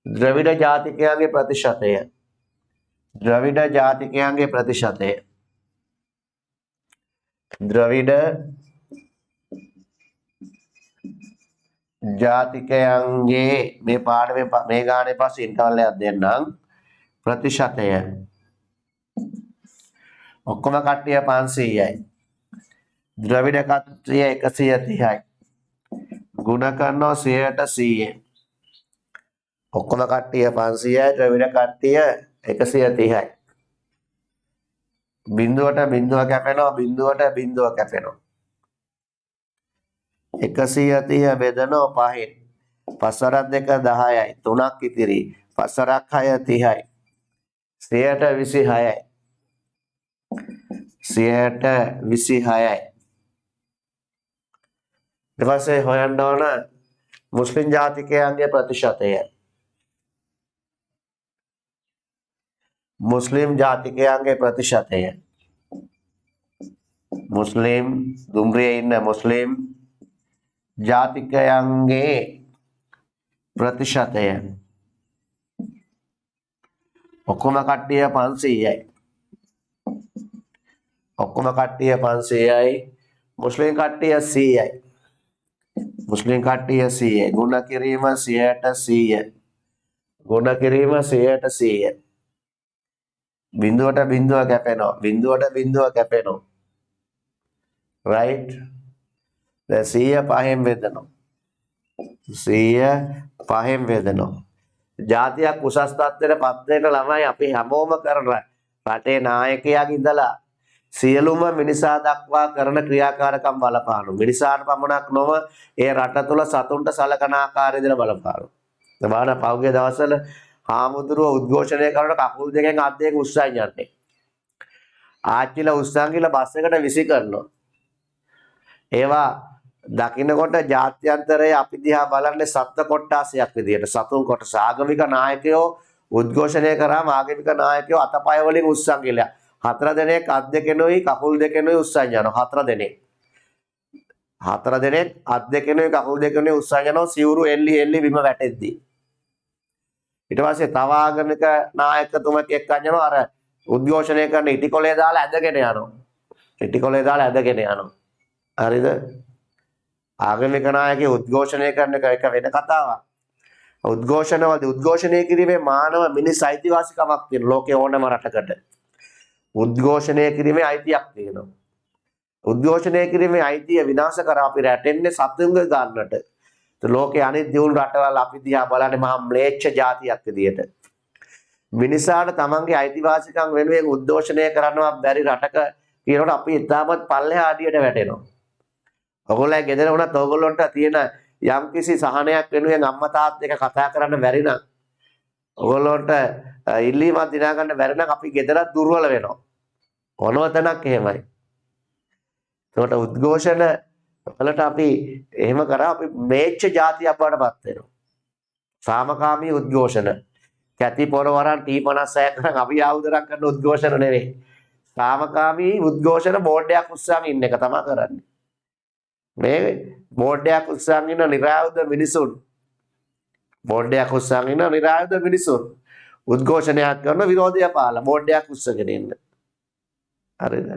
ද්‍රවිඩ ජාතිකයන්ගේ ප්‍රතිශතය. ද්‍රවිඩ ජාතිකයන්ගේ ප්‍රතිශතය. ද්‍රවිඩ ජාතිකයන්ගේ මේ පාඩමේ මේ ගානේ පස්සේ ඉන්ටර්වල් එකක් දෙන්නම්. ප්‍රතිශතය ඔක්කොම කට්ටිය 500යි. ද්‍රවිඩ කට්ටිය 130යි. ගුණ කරනවා 100%. ඔක්කොම කට්ටිය 500යි. ද්‍රවිඩ කට්ටිය 130යි. බිඳුවට බිඳුව කැපෙනවා. බිඳුවට බිඳුව කැපෙනවා. 130 බෙදනවා 5න්. 5 වරක් 2 10යි. 3ක් ඉතිරි. 5 වරක් 6 30යි. 126යි. 126යි. ඊට පස්සේ හොයන්න ඕන මුස්ලිම් ජාතිකයන්ගේ ප්‍රතිශතය. මුස්ලිම් ජාතිකයන්ගේ ප්‍රතිශතය. මුස්ලිම් දුම්රියේ ඉන්න මුස්ලිම් ජාතිකයන්ගේ ප්‍රතිශතය ඔක්කොම කට්ටිය 500යි. ඔක්කොම කට්ටිය 500යි. මුස්ලිම් කට්ටිය 100යි. මුස්ලිම් කට්ටිය 100යි. ගුණ කිරීම 100%. ගුණ කිරීම 100%. බිඳුවට බිඳුව කැපෙනවා. බිඳුවට බිඳුව කැපෙනවා. right? දැන් 100 පහෙන් බෙදනවා. 100 පහෙන් බෙදනවා. ජාතියක් උසස් තත්ත්වයට පත් වෙන ළමයි අපි හැමෝම කරන රටේ නායකයාගේ ඉඳලා සියලුම මිනිසා දක්වා කරන ක්‍රියාකාරකම් බලපානවා. මිනිසාට පමණක් නොව ඒ රට තුළ සතුන්ට සලකන ආකාරය දෙන බලපානවා. බලන්න පහුගිය දවස්වල හාමුදුරුවෝ උද්ඝෝෂණය කරන කකුල් දෙකෙන් අත් දෙක උස්සන් යන්නේ. ආච්චිලා උස්සන් කියලා බස් එකට විසි කරනවා. ඒවා දකින්නකොට ජාත්‍යන්තරයේ අපි දිහා බලන්නේ සත්ත්ව කොට්ටාසයක් විදියට සතුන් කොටස ආගමික නායකයෝ උද්ඝෝෂණය කරාම ආගමික නායකයෝ අතපය වලින් උස්සන් ගිලා 4 දෙනෙක් අත් දෙකෙනුයි කකුල් දෙකෙනුයි උස්සන් යනවා 4 දෙනෙක් අත් දෙකෙනුයි කකුල් දෙකෙනුයි උස්සන් යනවා සිවුරු එල්ලි බිම වැටෙද්දී ඊට පස්සේ තව ආගමික නායකතුමෙක් එක්කන් යනවා අර උද්ඝෝෂණය කරන ඉටිකොලේ දාලා ඇදගෙන යනවා හරිද ආගමික නායකයෝ උද්ඝෝෂණය කරන එක වෙන කතාවක්. උද්ඝෝෂණය කිරීමේ මානව මිනිස් අයිතිවාසිකමක් තියෙන ලෝකේ ඕනම රටකට. උද්ඝෝෂණය කිරීමේ අයිතියක් තියෙනවා. උද්ඝෝෂණය කිරීමේ අයිතිය විනාශ කරා අපි රැටෙන්නේ සතුන්ග ගන්නට. ලෝකේ අනිත් දියුණු රටවල් අපි දිහා බලන්නේ මහා ම්ලේච්ඡ జాතියක් විදියට. මිනිසාට තමන්ගේ අයිතිවාසිකම් වෙනුවෙන් උද්ඝෝෂණය කරනවා බැරි රටක කියනකොට අපි ඉතාමත් පල්ලෙහා අඩියට වැටෙනවා. ඔයගොල්ලෝ ගෙදර වුණත් ඔයගොල්ලන්ට තියෙන යම්කිසි සහනයක් වෙනුවෙන් අම්මා තාත්තා එක්ක කතා කරන්න බැරි නම් ඔයගොල්ලන්ට ඉල්ලීමක් දිනා ගන්න බැරි නම් අපි ගෙදරත් දුර්වල වෙනවා. මොනවතනක් එහෙමයි. ඒකට උද්ඝෝෂණ වලට අපි එහෙම කරා අපි මේච්ඡ જાතියක් බවටපත් වෙනවා. සාමකාමී උද්ඝෝෂණ. කැති පොර වරන් T56 කරන් අපි ආයුධයක් කරන උද්ඝෝෂණ නෙවෙයි. සාමකාමී උද්ඝෝෂණ බෝඩයක් උස්සාම ඉන්න එක තමයි කරන්නේ. මේ බෝඩයක් උස්සන් ඉන්න නිරායුධ මිනිසුන් උද්ඝෝෂණයක් කරන විරෝධය පාලා බෝඩයක් උස්සගෙන ඉන්න. හරිද?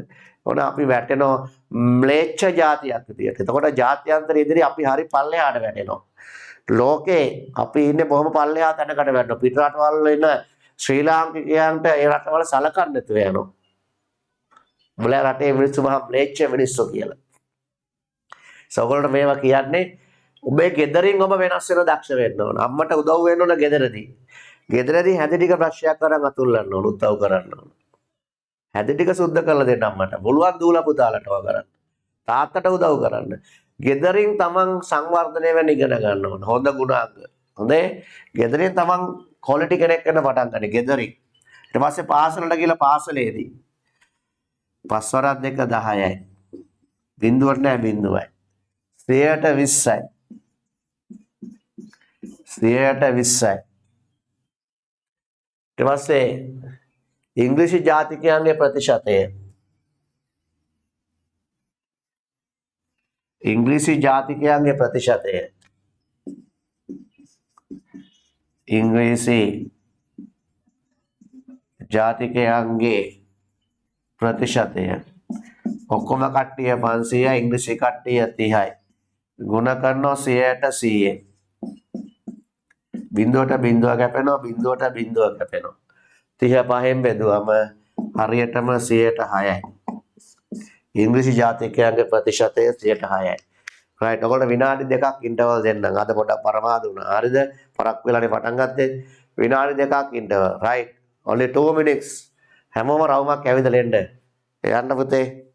ඕන අපි වැටෙනවා ම්ලේච්ඡ જાතියක් විදියට. එතකොට ජාත්‍යන්තර ඉදිරි අපි හරි පල්ලෙහාට වැටෙනවා. ලෝකේ අපි ඉන්නේ බොහොම පල්ලෙහා තැනකට වැටෙනවා. පිට රටවල් වල ඉන්න ශ්‍රී ලාංකිකයන්ට ඒ රටවල සලකන්නේ නැතුව යනවා. මුල රටේ මිනිස්සු මහා ම්ලේච්ඡ මිනිස්සු කියලා. සෝගලට මේවා කියන්නේ ඔබේ ගෙදරින් ඔබ වෙනස් වෙන දක්ෂ වෙන්න ඕන. අම්මට උදව් වෙන්න ඕන ගෙදරදී. ගෙදරදී හැඳි ටික බ්‍රෂ්යක් කරන් අතුල්ලන්න ඕන උදව් කරන්න ඕන. හැඳි ටික සුද්ධ කරලා දෙන්න අම්මට. බලුවන් දූලා පුතාලට ව කරන්න. තාත්තට උදව් කරන්න. ගෙදරින් තමන් සංවර්ධනය වෙන්න ඉගෙන ගන්න ඕන. හොඳ ගුණාංග. හොඳේ. ගෙදරින් තමන් ක්වොලිටි කෙනෙක් වෙන්න පටන් ගන්න ගෙදරින්. ඊට පස්සේ පාසලට ගිහලා පාසලේදී පස්වරක් 2 10යි. බිඳුවට නෑ බිඳුවයි. 120යි. 120යි. ඊට පස්සේ ඉංග්‍රීසි ජාතිකයන්ගේ ප්‍රතිශතය. ඉංග්‍රීසි ජාතිකයන්ගේ ප්‍රතිශතය. ඉංග්‍රීසි ජාතිකයන්ගේ ප්‍රතිශතය. ඔක්කොම කට්ටිය 500යි ඉංග්‍රීසි කට්ටිය 30යි. ගුණ කරනවා 100%. බිඳුවට බිඳුව කැපෙනවා 35න් බෙදුවම හරියටම 106යි. ඉංග්‍රීසි ජාතිකයන්ගේ ප්‍රතිශතය 106යි. right ඔයගොල්ලෝ විනාඩි 2ක් ඉන්ටර්වල් දෙන්නම්. අද පොඩක් පරමාදු වුණා. හරිද? පරක් වෙලානේ පටන් ගත්තේ. විනාඩි 2ක් ඉන්ටර්වල්. right only 2 minutes. හැමෝම රවුමක් ඇවිදලා එන්න. යන්න පුතේ.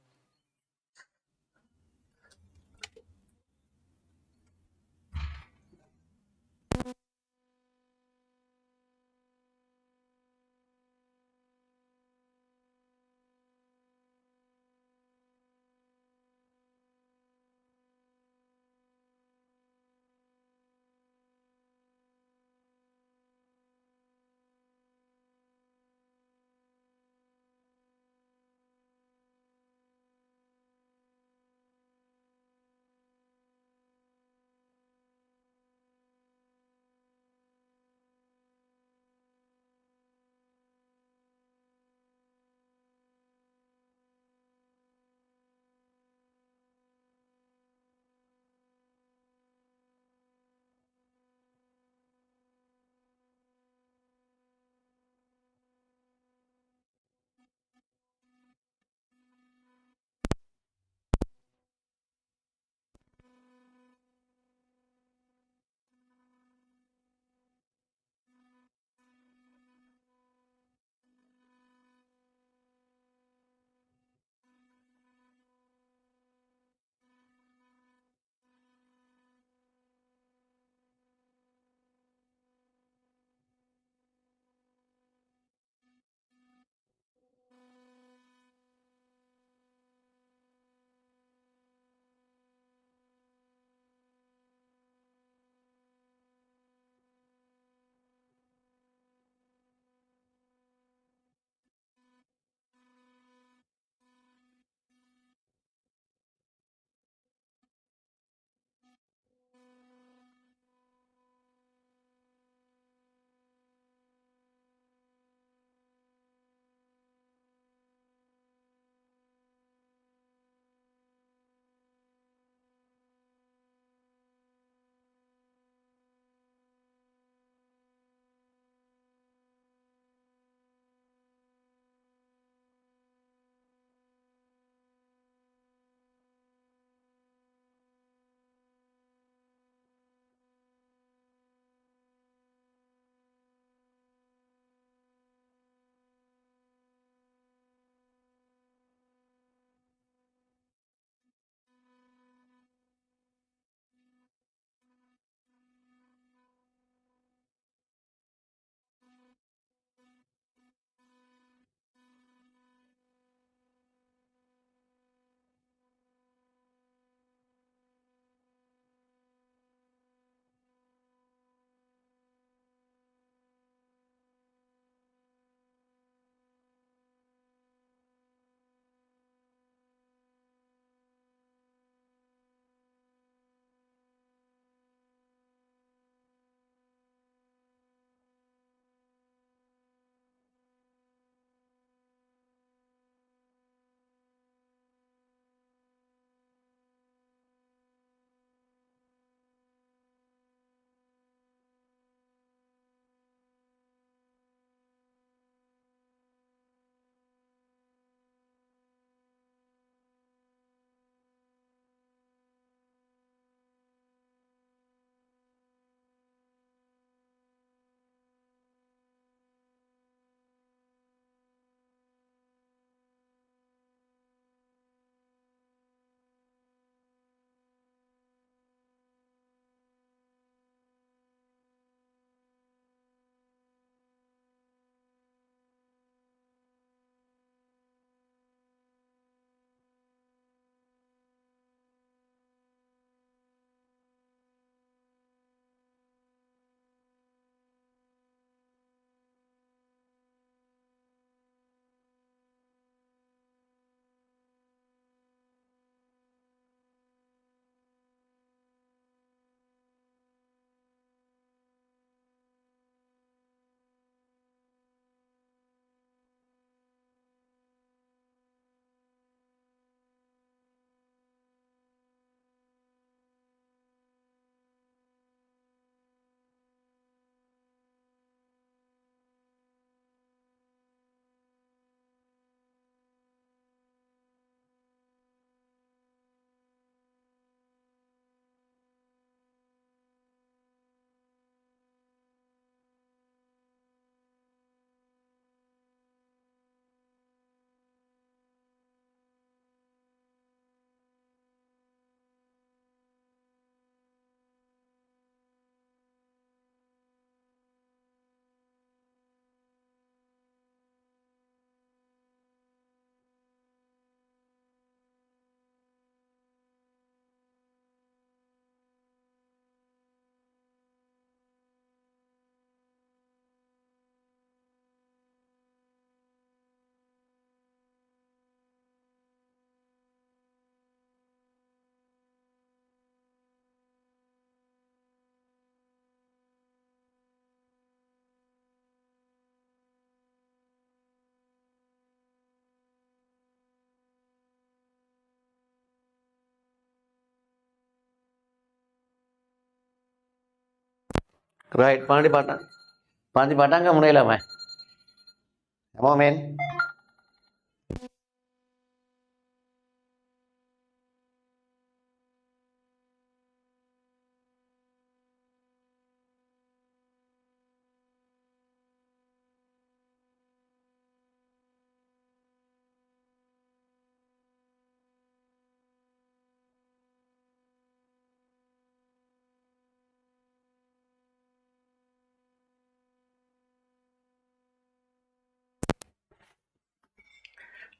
right panti patan kamu nih lamai mau men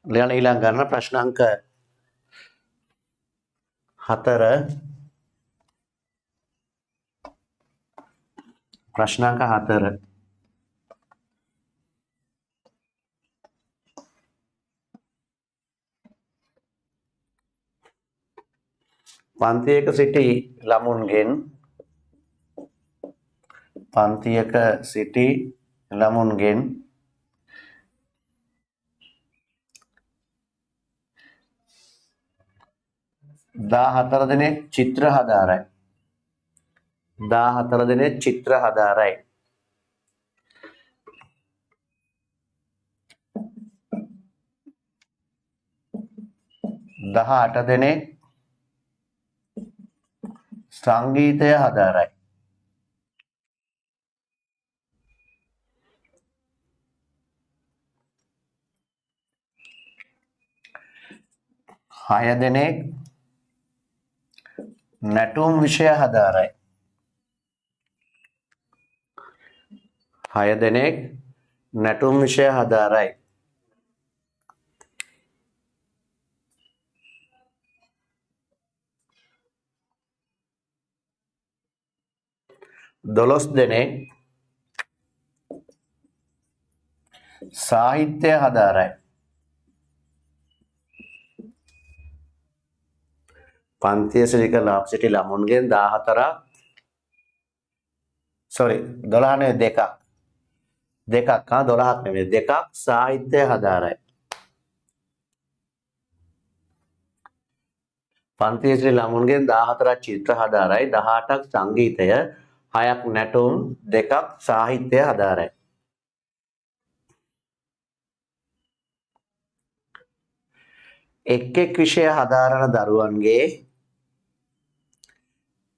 lihat hilang karena prasna angka 4 ප්‍රශ්න අංක 4 පන්තියක සිටි ළමුන්ගෙන් පන්තියක සිටි ළමුන්ගෙන් 14 දෙනෙක් චිත්‍ර හදාරයි 14 දෙනෙක් චිත්‍ර හදාරයි 18 දෙනෙක් සංගීතය හදාරයි 6 දෙනෙක් නැටුම් විෂය හදාරයි 6 දෙනෙක් නැටුම් විෂය හදාරයි 12 දෙනෙක් සාහිත්‍ය හදාරයි පන්තිය සිටි ළමුන්ගෙන් 14ක් sorry 12 නෙවෙයි දෙකක් 12ක් නෙවෙයි දෙකක් සාහිත්‍ය හදාරයි පන්තිය සිටි ළමුන්ගෙන් 14ක් චිත්‍ර හදාරයි 18ක් සංගීතය 6ක් නැටුම් 2ක් සාහිත්‍ය හදාරයි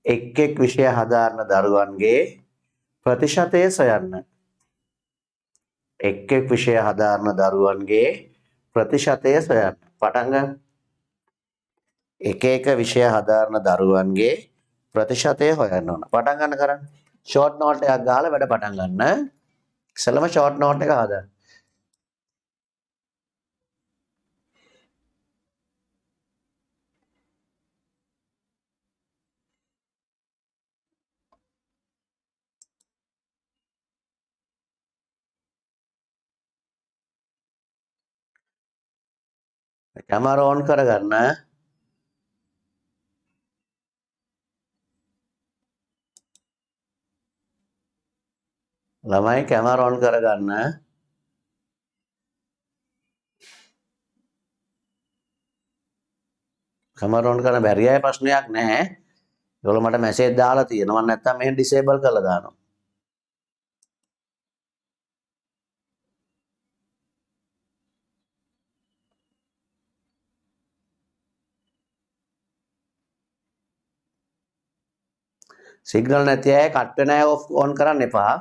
එක් විෂය හදාරන දරුවන්ගේ ප්‍රතිශතය සොයන්න එක් විෂය හදාරන දරුවන්ගේ ප්‍රතිශතය සොයන්න පටන් ගන්න එක විෂය හදාරන දරුවන්ගේ ප්‍රතිශතය හොයන්න ඕන පටන් ගන්න කරන්න ෂෝට් නෝට් එකක් ගහලා වැඩ පටන් ගන්න ඉස්සෙල්ලම ෂෝට් නෝට් එක හදන්න කැමරා ඔන් කරගන්න ළමයි කැමරා ඔන් කරගන්න කැමරා ඔන් කරන්න බැරි අය ප්‍රශ්නයක් නැහැ ඒගොල්ලෝ මට මැසේජ් දාලා තියෙනවා නැත්නම් මෙහෙන් ඩිසේබල් කරලා දානවා සිග්නල් නැති අය කට් වෙන අය ඔන් කරන්න එපා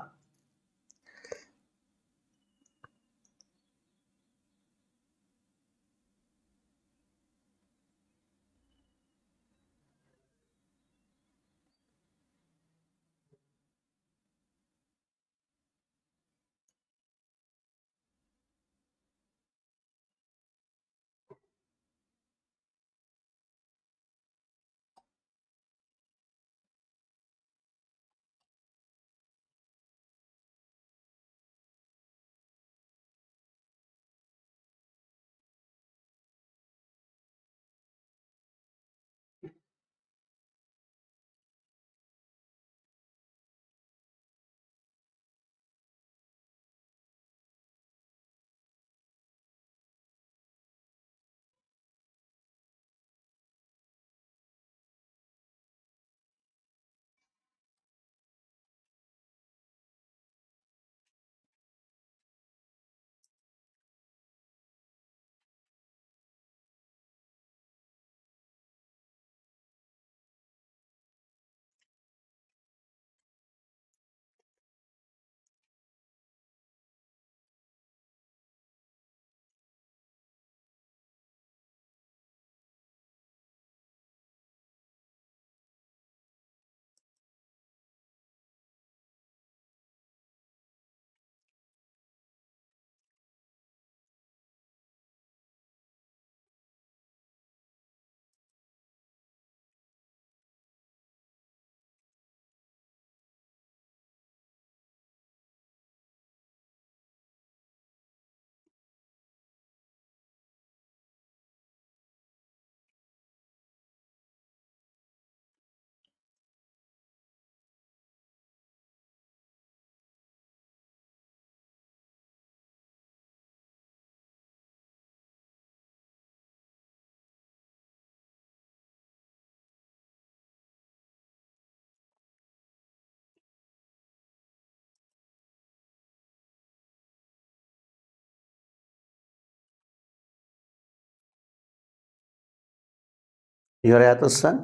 ඉවරයක් උස්සන්.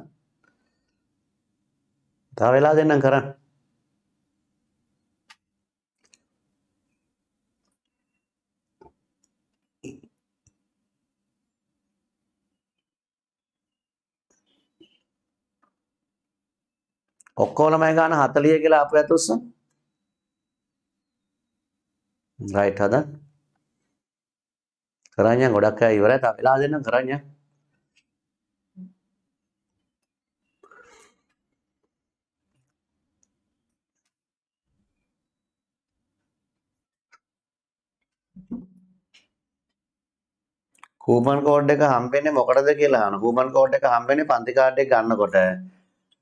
තව වෙලා දෙන්නම් කරන්න. ඔක්කොමලමයි ගාන 40 කියලා ආපු ඇත උස්සන්. රයිට් හදන්න. කරන්න ගොඩක් අය ඉවරයි. තව වෙලා දෙන්නම් කරන්න. කූපන් කෝඩ් එක හම්බෙන්නේ මොකටද කියලා අහන. කූපන් කෝඩ් එක හම්බෙන්නේ පන්ති කාඩ් එක ගන්නකොට.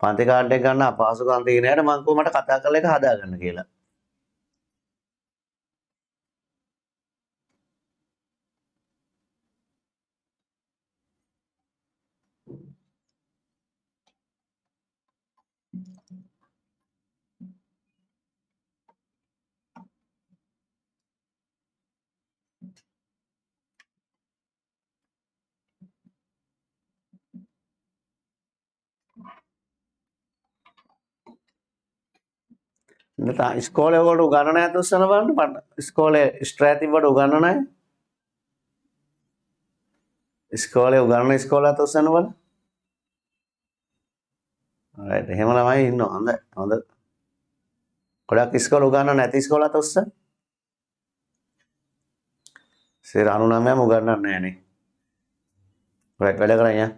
පන්ති කාඩ් එක ගන්න අපහසුකම් තියෙන හැට මං මට කතා කරලා එක හදාගන්න කියලා. නැත්නම් ඉස්කෝලේ ඔයගොල්ලෝ උගන්වන නැද්ද උස්සන බලන්න මට. ඉස්කෝලේ ස්ට්‍රැටජි වල උගන්වන අය. ඉස්කෝලේ උගන්වන ඉස්කෝලات උස්සන වල. රයිට් එහෙම ළමයි ඉන්නවා. හොඳයි. හොඳ. ගොඩක් ඉස්කෝලේ උගන්වන නැති ඉස්කෝලات උස්සන. 99ම උගන්වන්නේ නැහැ නේ. රයිට් වැඩ කරන්නේ යා.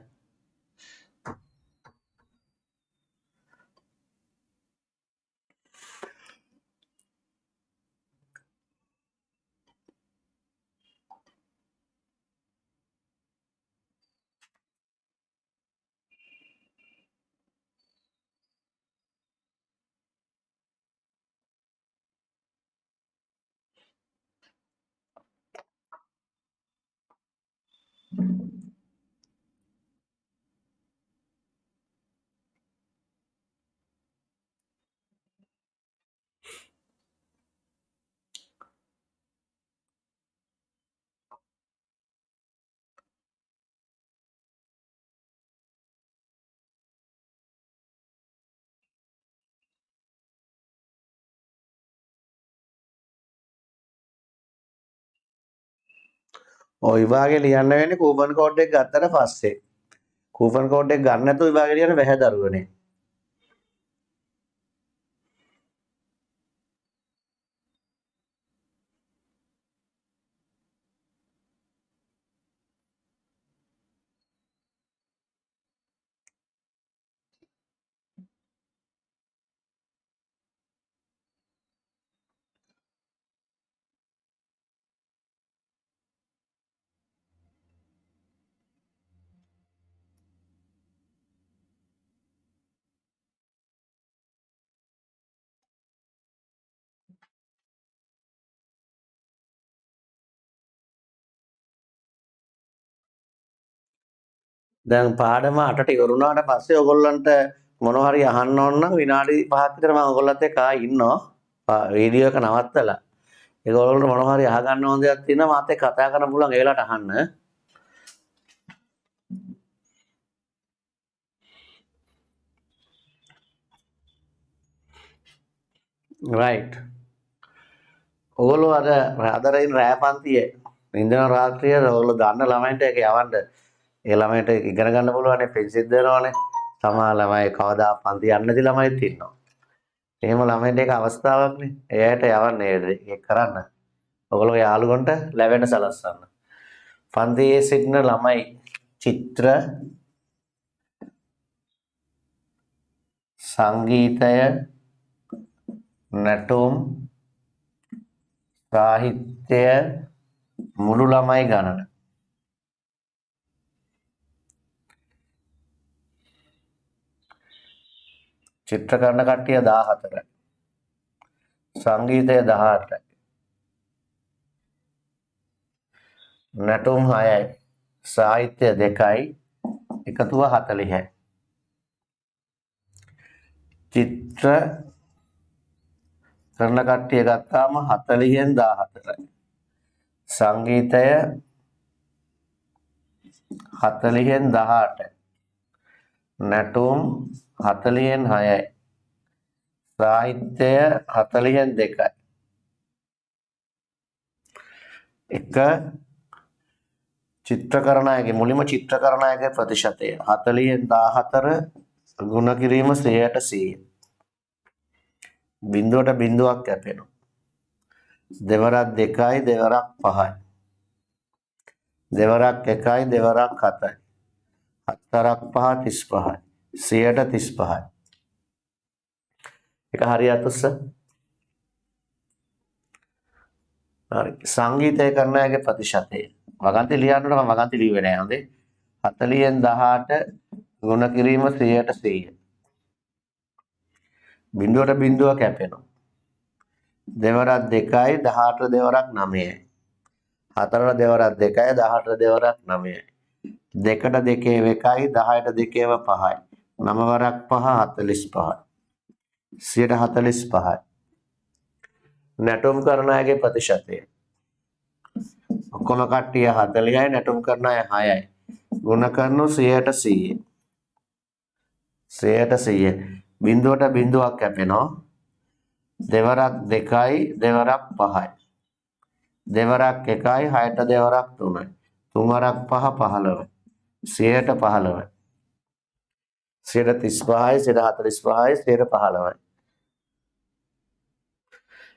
ඔය විභාගේ ලියන්න වෙන්නේ කූපන් කෝඩ් එක ගත්තට පස්සේ. කූපන් කෝඩ් එක ගන්න නැතුව විභාගේ ලියන්න බැහැ දරුවනේ. දැන් පාඩම 8ට ඉවර වුණාට පස්සේ ඔයගොල්ලන්ට මොනවා හරි අහන්න ඕන නම් විනාඩි 5ක් විතර මම ඔයගොල්ලන්ත් එක්ක ඉන්නවා. වීඩියෝ එක නවත්තලා. ඒගොල්ලන්ට මොනවා හරි අහගන්න ඕන දෙයක් තියෙනවා මාත් එක්ක කතා කරන්න පුළුවන් ඒ වෙලාවට අහන්න. රයිට්. ඔයගොල්ලෝ අර රාදරින් රෑ පන්තියේ ඉඳන රාත්‍රියේ ඔයගොල්ලෝ දන්න ළමයින්ට ඒක යවන්න. ඒ ළමයින්ට ඉගෙන ගන්න පුළුවන් නේ පිළිසිද්ද වෙනවනේ. සමහර ළමයි කවදා පන්ති යන්නේ නැති ළමයිත් ඉන්නවා. එහෙම ළමයින්ට ඒක අවස්ථාවක්නේ. එයාට යවන්නේ ඒක කරන්න. ඔයගොල්ලෝ යාළුවන්ට ලැබෙන්න සලස්සන්න. පන්තියේ සිටින ළමයි චිත්‍ර සංගීතය නැටුම් සාහිත්‍ය මුළු ළමයි ගණන චිත්‍ර කරන කට්ටිය 14යි සංගීතය 18යි නැටුම් 6යි සාහිත්‍ය 2යි එකතුව 40යි චිත්‍ර කරන කට්ටිය ගත්තාම 40න් 14යි සංගීතය 40න් 18යි නැටුම් 40න් 6යි. සාහිත්‍ය 40න් 2යි. එක චිත්‍රකරණයගේ මුලින්ම චිත්‍රකරණයගේ ප්‍රතිශතය 40න් 14 ගුණ කිරීම 100ට 100. බිඳුවට බිඳුවක් කැපෙනවා. දෙවරක් 2යි දෙවරක් 5යි. දෙවරක් 1යි දෙවරක් 7යි. හතරක් 5 35යි. 100ට 35යි. එක හරියට උස්ස. හරි. සංගීතය කරන අයගේ ප්‍රතිශතය. වගන්ති ලියන්නට මම වගන්ති ලියුවේ නෑ හොඳේ. 40න් 18 ගුණ කිරීම 100ට 100. බිඳුවට බිඳුව කැපෙනවා. දෙවරක් 2යි 18 දෙවරක් 9යි. හතරට දෙවරක් 2යි 18 දෙවරක් 9යි. දෙකට 2 1යි 10ට 2 5යි. 9 වරක් 5 45යි. 145යි. නැටුම් කරන අයගේ ප්‍රතිශතය. ඔක්කොම කට්ටිය 40යි නැටුම් කරන අය 6යි. ගුණ කරනු 100ට 100. 100ට 100. බිඳුවට බිඳුවක් කැපෙනවා. දෙවරක් 2යි දෙවරක් 5යි. දෙවරක් 1යි 6ට දෙවරක් 3යි. 3 වරක් 5 15යි. 100ට 15යි. 135යි 145යි 115යි.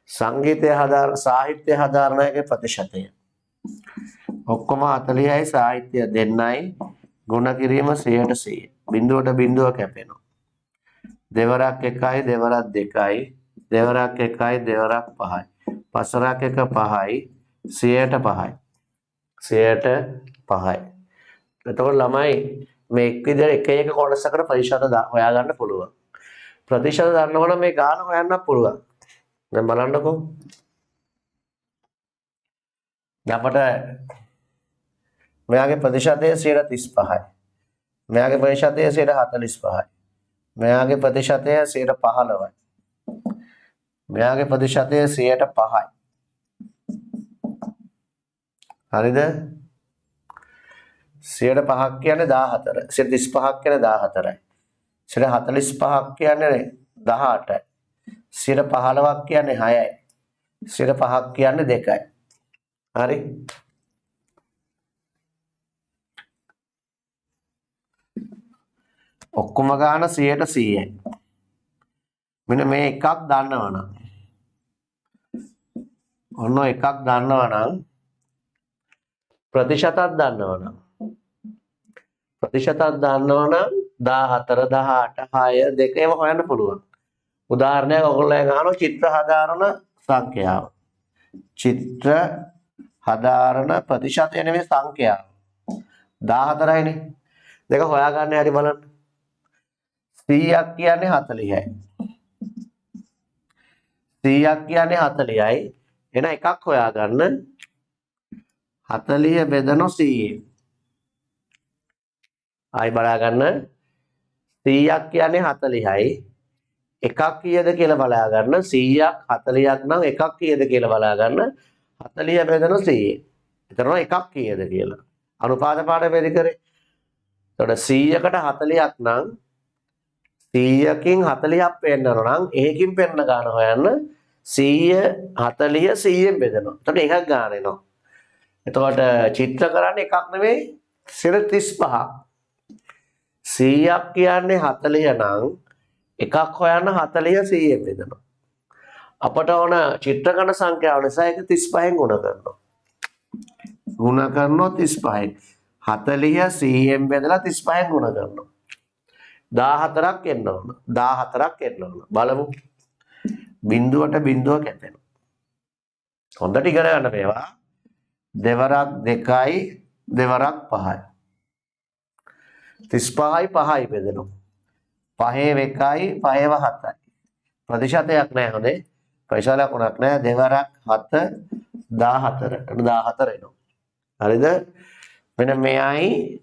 සංගීතය හදාරන සාහිත්‍ය හදාරණයගේ ප්‍රතිශතය. ඔක්කොම 40යි සාහිත්‍ය දෙන්නයි ගුණ කිරීම 100ට 100. බිඳුවට බිඳුව කැපෙනවා. දෙවරක් 1යි දෙවරක් 2යි දෙවරක් 1යි දෙවරක් 5යි. පස්වරක් 1 5යි 100ට 5යි. 100ට 5යි. එතකොට ළමයි මේ එක් විදිහට එක එක කොටසකට ප්‍රතිශත හොයාගන්න පුළුවන්. ප්‍රතිශත දන්නවනම් මේ ගාන හොයන්න පුළුවන්. දැන් බලන්නකෝ. අපට මෙයාගේ ප්‍රතිශතය 35යි. මෙයාගේ ප්‍රතිශතය 45යි. මෙයාගේ ප්‍රතිශතය 15යි. මෙයාගේ ප්‍රතිශතය 105යි. හරිද? 105ක් කියන්නේ 14. 135ක් කියන්නේ 14යි. 145ක් කියන්නේ 18යි. 115ක් කියන්නේ 6යි. 105ක් කියන්නේ 2යි. හරි? ඔක්කොම ගාන 100ට 100යි. මෙන්න මේ එකක් දන්නවනම් ඔන්න එකක් දන්නවනම් ප්‍රතිශතක් දන්නවනම් 14 18 6 2 ඒවා හොයන්න පුළුවන්. උදාහරණයක් ඔයගොල්ලෝ ගන්නවා චිත්‍ර හදාරන සංඛ්‍යාව. චිත්‍ර හදාරන ප්‍රතිශතය නෙමෙයි සංඛ්‍යාව. 14යිනේ. දෙක හොයාගන්න හැටි බලන්න. 100ක් කියන්නේ 40යි. 100ක් කියන්නේ 40යි. එන එකක් හොයාගන්න. 40 බෙදන 100. ආයි බලා ගන්න. 100ක් කියන්නේ 40යි. එකක් කීයද කියලා බලා ගන්න. 100ක් 40ක් නම් එකක් කීයද කියලා බලා ගන්න. 40 බෙදන 100. එතන එකක් කීයද කියලා. අනුපාත පාඩම වෙදි කරේ. එතකොට 100කට 40ක් නම් 100කින් 40ක් පෙන්නනවා නම් ඒකින් පෙන්න ගන්න හොයන්න 100 40 100ෙන් බෙදනවා. එතකොට එකක් ගන්න එනවා. එතකොට චිත්‍ර කරන්නේ එකක් නෙවෙයි 35ක්. 100ක් කියන්නේ 40 නම් එකක් හොයන්න 40 100ෙන් බෙදනවා. අපට ඕන චිත්‍ර කරන සංඛ්‍යාව නිසා ඒක 35න් ගුණ කරනවා. ගුණ කරනවා 35න්. 40 100ෙන් බෙදලා 35න් ගුණ කරනවා. 14ක් එන්න ඕන. 14ක් එන්න ඕන. බලමු. බිඳුවට බිඳුව කැපෙනවා. හොඳට ඉගෙන ගන්න මේවා. දෙවරක් 2යි දෙවරක් 5යි. 35යි 5යි බෙදෙනවා. 5 1යි 5 7යි. ප්‍රතිශතයක් නැහැ හොඳේ. ප්‍රතිශතයක් උනක් නැහැ. දෙවරක් 7 14. 14 එනවා. හරිද? මෙන්න මෙයයි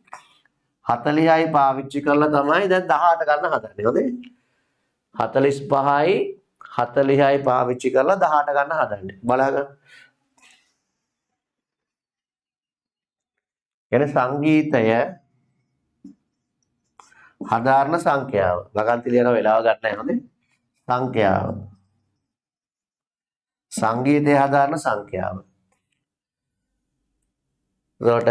40යි පාවිච්චි කරලා තමයි දැන් 18 ගන්න හදන්නේ. හොඳේ. 45යි 40යි පාවිච්චි කරලා 18 ගන්න හදන්නේ. බලාගන්න. එන සංගීතය හදාරන සංඛ්‍යාව. ලගන්ති ලියන වෙලාව ගන්නයි හොඳේ. සංඛ්‍යාව. සංගීතය හදාරන සංඛ්‍යාව. එතකොට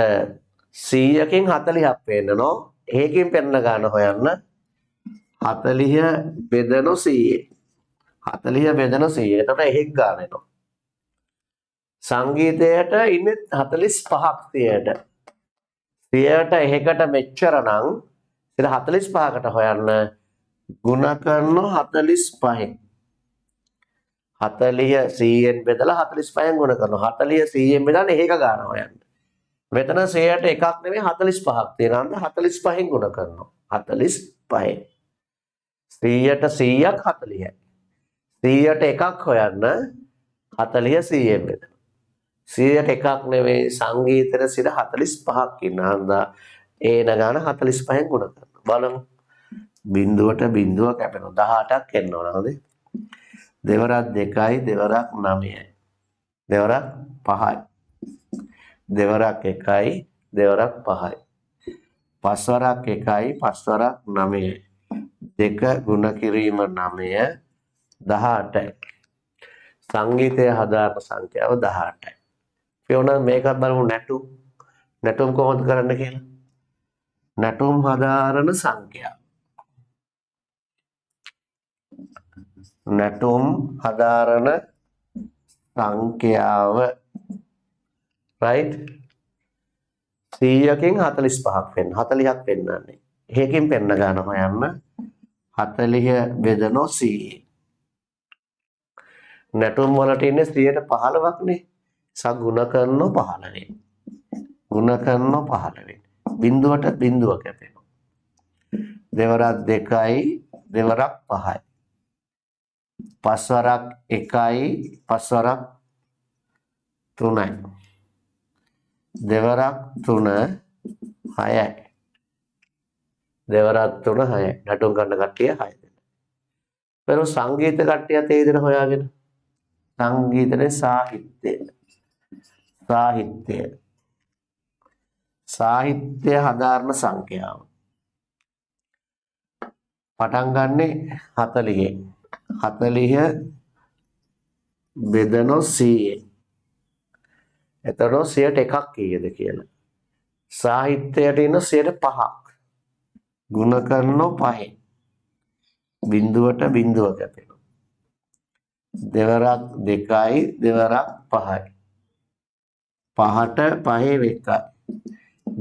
100කින් 40ක් පෙන්නනෝ. ඒකෙන් පෙන්න ගන්න හොයන්න. 40 බෙදනු 100. 40 බෙදනු 100. එතකොට එහෙක් ගන්න එනවා. සංගීතයට ඉන්නේ 45ක් 100ට. 100ට එහෙකට මෙච්චර නම් ඉතින් 45කට හොයන්න ಗುಣ කරනවා 45න්. 40 100ෙන් බෙදලා 45න් ගුණ කරනවා. 40 100ෙන් බෙදලා ඒක ගන්න හොයන්න. මෙතන 100ට එකක් නෙමෙයි 45ක් තියෙනවා. 45න් ගුණ කරනවා. 45න්. 100ට 100ක් 40යි. 100ට එකක් හොයන්න 40 100ෙන් බෙදලා. 100ට එකක් නෙමෙයි සංගීතෙට 45ක් ඉන්නා ඒන ගාන 45න් ගුණ කරනවා. බලමු. බිඳුවට බිඳුව කැපෙනවා. 18ක් එන්න ඕන හොඳේ. දෙවරක් 2යි දෙවරක් 9යි. දෙවරක් 5යි. දෙවරක් 1යි දෙවරක් 5යි. පස්වරක් 1යි පස්වරක් 9යි. 2 ගුණ කිරීම 9 18යි. සංගීතය හදාරන සංඛ්‍යාව 18යි. පියෝන මේකත් බලමු නැටුම්. නැටුම් කොහොමද කරන්න කියලා. නැටුම් හදාරන සංඛ්‍යාව. නැටුම් හදාරන සංඛ්‍යාව right 100කින් 45ක් වෙන්න 40ක් පෙන්නන්නේ. ඒකෙන් පෙන්න ගන්න හොයන්න 40 බෙදනෝ 100. නැටුම් වලට ඉන්නේ 115ක් නේ. ගුණ කරනෝ 15. ගුණ කරනෝ 15. බිඳුවට බිඳුව කැපෙනවා. දෙවරක් 2යි දෙවරක් 5යි. පස්වරක් 1යි පස්වරක් 3යි. දෙවරක් 3 6යි. දෙවරක් 3 6යි. නැටුම් ගන්න කට්ටිය 6 දෙනා. පෙර සංගීත කට්ටියත් ඒ විදිහට හොයාගෙන සංගීතනේ සාහිත්‍ය සාහිත්‍ය සාහිත්‍ය හදාරන සංඛ්‍යාව. පටන් ගන්නෙ 40. 40 බෙදනෝ 100. එතකොට 100ට එකක් කීයද කියලා. සාහිත්‍යයට ඉන්න 105ක්. ගුණ කරනෝ 5. බිඳුවට බිඳුව කැපෙනවා. දෙවරක් 2යි දෙවරක් 5යි. 5ට 5 එකයි.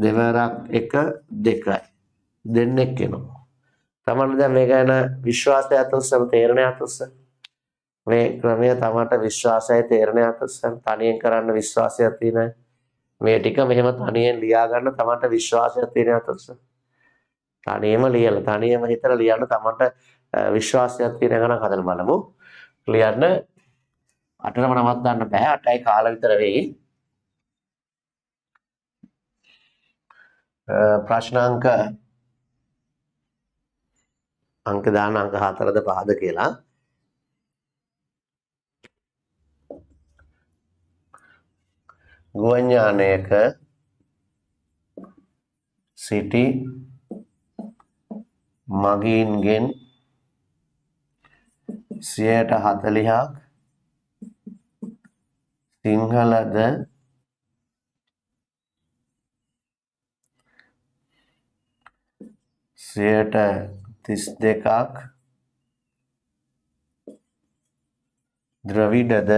දෙවරක් 1 2යි. දෙන්නෙක් එනවා. තමන්න දැන් මේක ගැන විශ්වාසයත් උස්සම තේරණයක් උස්ස මේ ක්‍රමය තමන්ට විශ්වාසයයි තේරණයක් උස්සම තනියෙන් කරන්න විශ්වාසයක් තියෙන මේ ටික මෙහෙම තනියෙන් ලියා ගන්න තමන්ට විශ්වාසයක් තියෙනවත් උස්ස තනියම ලියලා තනියම හිතලා ලියන්න තමන්ට විශ්වාසයක් තියෙන ගණන් හදලා බලමු ලියන්න 8ටම නමක් දාන්න බෑ 8යි කාල විතර වෙයි ප්‍රශ්නාංක අංක දාන අංක 4ද 5ද කියලා ගුවන් යානයක සිටි මගීන්ගෙන් 40ක් සිංහලද 32ක් ද්‍රවිඩද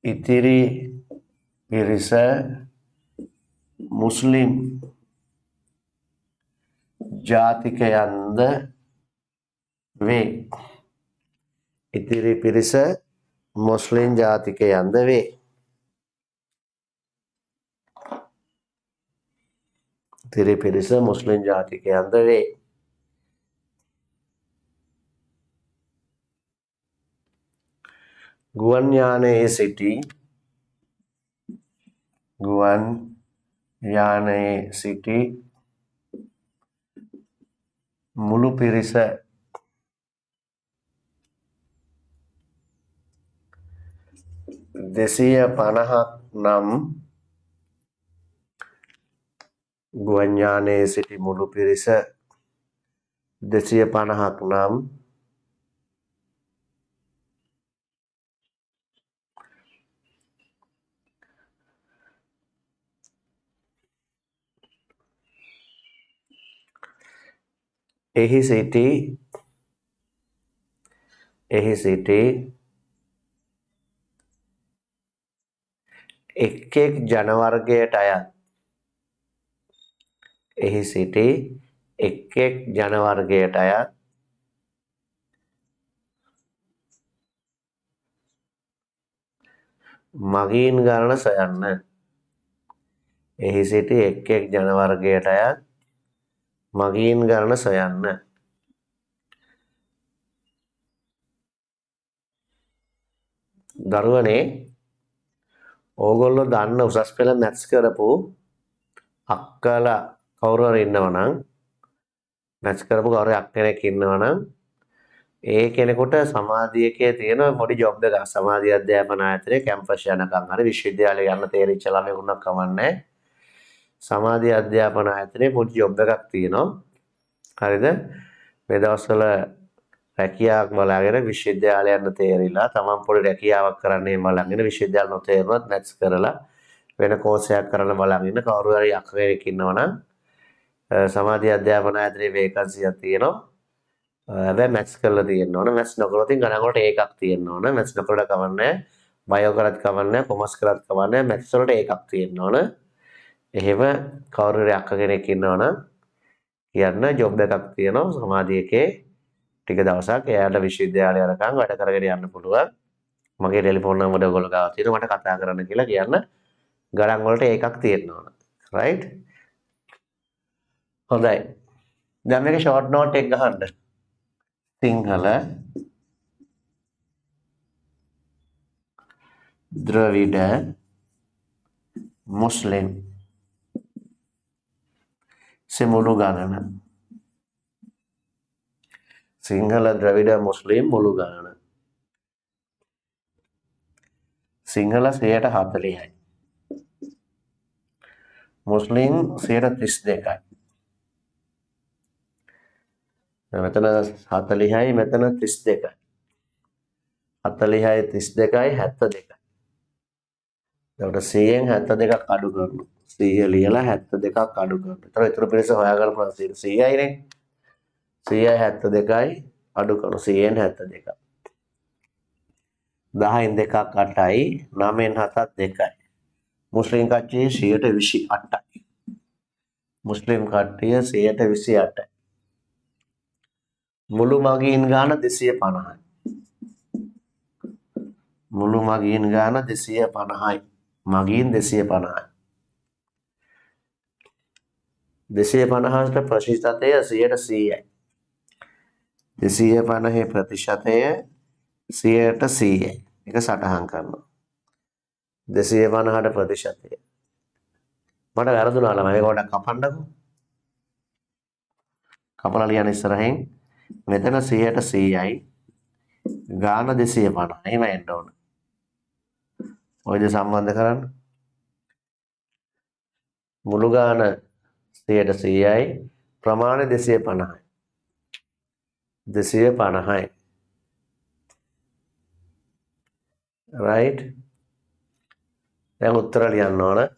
ඉතිරි පිරිස මුස්ලිම් ජාතිකයන්ද වේ. ඉතිරි පිරිස මුස්ලිම් ජාතිකයන්ද වේ. ඉතිරි පිරිස මුස්ලිම් ජාතිකයන්ද වේ. ගුවන් යානයේ සිටි මුළු පිරිස 250ක් නම් ගුවන් යානයේ සිටි මුළු පිරිස 250ක් නම් එහි සිටි එක් ජන වර්ගයට අයත් එහි සිටි එක් ජන වර්ගයට අයත් මගීන් ගණන සොයන්න. එහි සිටි එක් ජන වර්ගයට අයත් මගීන් ගණන සොයන්න. දරුවනේ ඕගොල්ලෝ දන්න උසස් පෙළ මැත්ස් කරපු අක්කලා කවුරු හරි ඉන්නවනම් මැත්ස් කරපු කවුරු අක්කෙනෙක් ඉන්නවනම් ඒ කෙනෙකුට සමාධියකේ තියෙන පොඩි ජොබ් එකක් සමාධි අධ්‍යාපන ආයතනයේ කැම්පස් යනකම් හරි විශ්වවිද්‍යාලය යන්න තේරිච්ච ළමයි වුණා කමන්නේ සමාධි අධ්‍යාපන ආයතනයේ පොඩි ජොබ් එකක් තියෙනවා. හරිද? මේ දවස්වල රැකියාවක් බලාගෙන විශ්වවිද්‍යාලය යන්න තේරිලා තමන් පොඩි රැකියාවක් කරන්නේ බලගෙන විශ්වවිද්‍යාල නොතේරුණත් මැත්ස් කරලා වෙන කෝස් එකක් කරන්න බලගෙන කවුරු හරි අක්කෙනෙක් ඉන්නවනම් සමාධි අධ්‍යාපන ආයතනයේ වේකන්සියක් තියෙනවා. හැබැයි මැත්ස් කරලා තියෙන්න ඕන. මැත්ස් නොකරොත් ගණන් වලට ඒකක් තියෙන්න ඕන. මැත්ස් නොකරලා කවන්නේ බයෝ කරත් කවන්නේ කොමර්ස් කරත් කවන්නේ මැත්ස් වලට ඒකක් තියෙන්න ඕන. එහෙම කවුරු හරි අක්ක කෙනෙක් ඉන්නවනම් කියන්න ජොබ් එකක් තියෙනවා සමාධියකේ ටික දවසක් එයාට විශ්වවිද්‍යාලය යනකම් වැඩ කරගෙන යන්න පුළුවන්. මගේ ටෙලිෆෝන් නම්බර ඔයගොල්ලෝ ගාව තියෙනවා මට කතා කරන්න කියලා කියන්න. ගණන් වලට ඒකක් තියෙන්න ඕන. රයිට්? හොඳයි. දැන් මේක ෂෝට් නෝට් එක ගහන්න. සිංහල ද්‍රවිඩ මුස්ලිම් මුළු ගණන. සිංහල ද්‍රවිඩ මුස්ලිම් මුළු ගණන. සිංහල 40%යි. මුස්ලිම් 32%යි. මෙතන 40යි මෙතන 32යි. 40යි 32යි 72යි. එතකොට 100න් 72ක් අඩු කරනවා. 100 ලියලා 72ක් අඩු කරනවා. ඒතර ඊටු පිරිස හොයාගන්න පුළුවන් 100යිනේ. 100යි 72යි අඩු කරනවා 100න් 72ක්. 10න් 2ක් 8යි 9න් 7ක් 2යි. මුස්ලිම් කට්ටිය 128යි. මුස්ලිම් කට්ටිය 128යි. මුළු මගීන් ගාන 250යි. මුළු මගීන් ගාන 250යි. මගීන් 250යි. 250ට ප්‍රතිශතය 100%යි. 250 ප්‍රතිශතය 100%යි. ඒක සටහන් කරනවා. 250ට ප්‍රතිශතය. මට වැරදුනා ළමයි මේක පොඩ්ඩක් කපන්නකෝ. කපලා ලියන්න ඉස්සරහින් මෙතන 100%යි ගාන 250. එහෙම එන්න ඕන. ඔය දෙක සම්බන්ධ කරන්න. මුළු ගාන 100%යි ප්‍රමාණය 250යි. 250යි. right? දැන් උත්තර ලියන්න ඕන.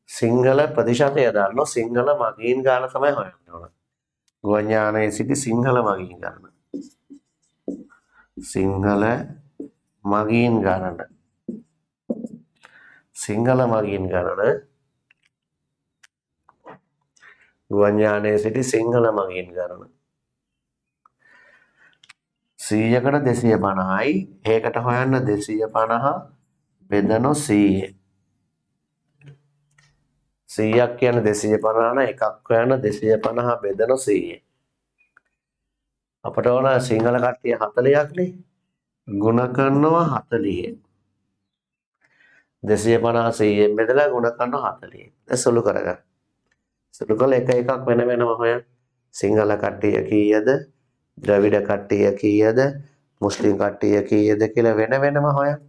සිංහල ප්‍රතිශතය දාන්න සිංහල මගීන් ගාන තමයි හොයන්න ඕන. ගුවන් යානයේ සිටි සිංහල මගීන් ගාන. සිංහල මගීන් ගණන. සිංහල මගීන් ගණන. ගුවන් යානයේ සිටි සිංහල මගීන් ගණන. 100කට 250යි. ඒකට හොයන්න 250 බෙදන 100. 100ක් කියන්නේ 250 නම් එකක් හොයන්න 250 බෙදන 100. අපට ඕන සිංහල කට්ටිය 40ක් නේ. ගුණ කරනවා 40. 250 100ෙන් බෙදලා ගුණ කරනවා 40. දැන් සුළු කරගන්න. සුළු කළ එක එකක් වෙන වෙනම හොයන්න. සිංහල කට්ටිය කීයද? ද්‍රවිඩ කට්ටිය කීයද? මුස්ලිම් කට්ටිය කීයද කියලා වෙන වෙනම හොයන්න.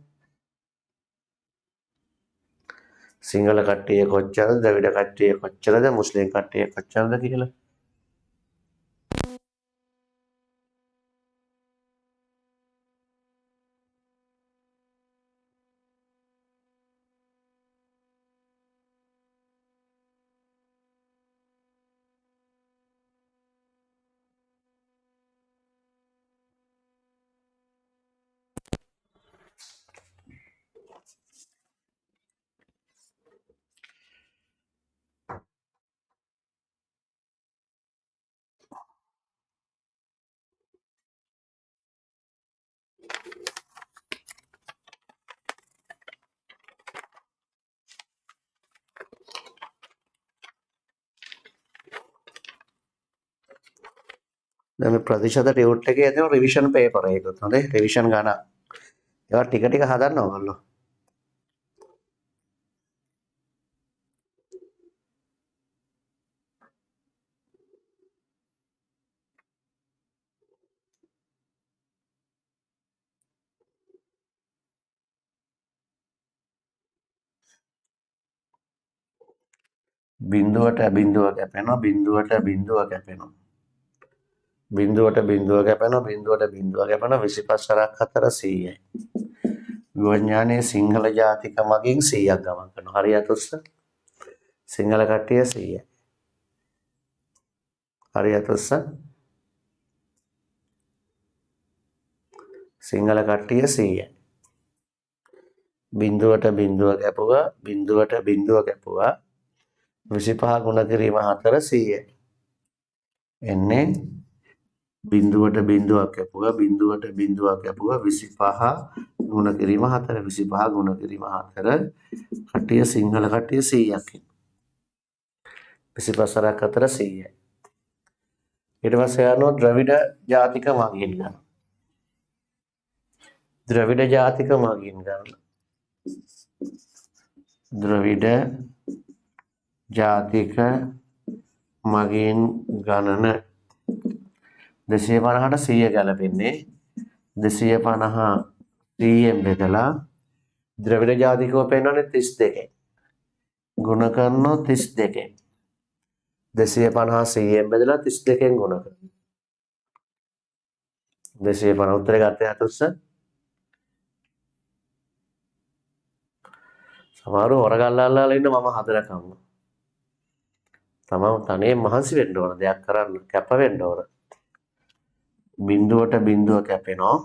සිංහල කට්ටිය කොච්චරද, ද්‍රවිඩ කට්ටිය කොච්චරද, මුස්ලිම් කට්ටිය කොච්චරද කියලා. දැන් මේ ප්‍රතිශත ටියුට් එකේ තියෙන රිවිෂන් පේපර් එකකුත් හොඳේ රිවිෂන් ගන්න. ඒවා ටික ටික හදන්න ඕගොල්ලෝ. බිඳුවට බිඳුව කැපෙනවා, බිඳුවට බිඳුව කැපෙනවා. බිඳුවට බිඳුව කැපෙනවා, බිඳුවට බිඳුව කැපෙනවා 25 වරක් 4 100යි. ගුවන්ඥානයේ සිංහල ජාතික මගින් 100ක් ගමන් කරනවා. හරියට උස්ස. සිංහල කට්ටිය 100යි. හරියට උස්ස. සිංහල කට්ටිය 100යි. බිඳුවට බිඳුව කැපුවා, බිඳුවට බිඳුව කැපුවා 25 ගුණ කිරීම 4 100යි. එන්නේ බිඳුවට බිඳුවක් කැපුවා, බිඳුවට බිඳුවක් කැපුවා 25 ගුණ කිරීම 4 25 ගුණ කිරීම 4 කට්ටිය සිංහල කට්ටිය 100ක් ඉන්නවා. 25 වරක් 4 100යි. ඊට පස්සේ යනවා ද්‍රවිඩ ජාතික මගින් ගන්න. ද්‍රවිඩ ජාතික මගින් ගන්න. ද්‍රවිඩ ජාතික මගින් ගණන 250ට 100 ගැලපෙන්නේ 250 100ෙන් බෙදලා ද්‍රවිඩ ජාතිකව පෙන්වන්නේ 32. ගුණ කරනවා 32. 250 100ෙන් බෙදලා 32ෙන් ගුණ කරනවා. 250 උත්තරේ ගත්තේ අතුස්ස. සමහරව හොරගල්ලාලා ඉන්න මම හදලා කම්ම. තමම තනියෙන් මහන්සි වෙන්න ඕන දෙයක් කරන්න කැප වෙන්න ඕන. බිඳුවට බිඳුව කැපෙනවා.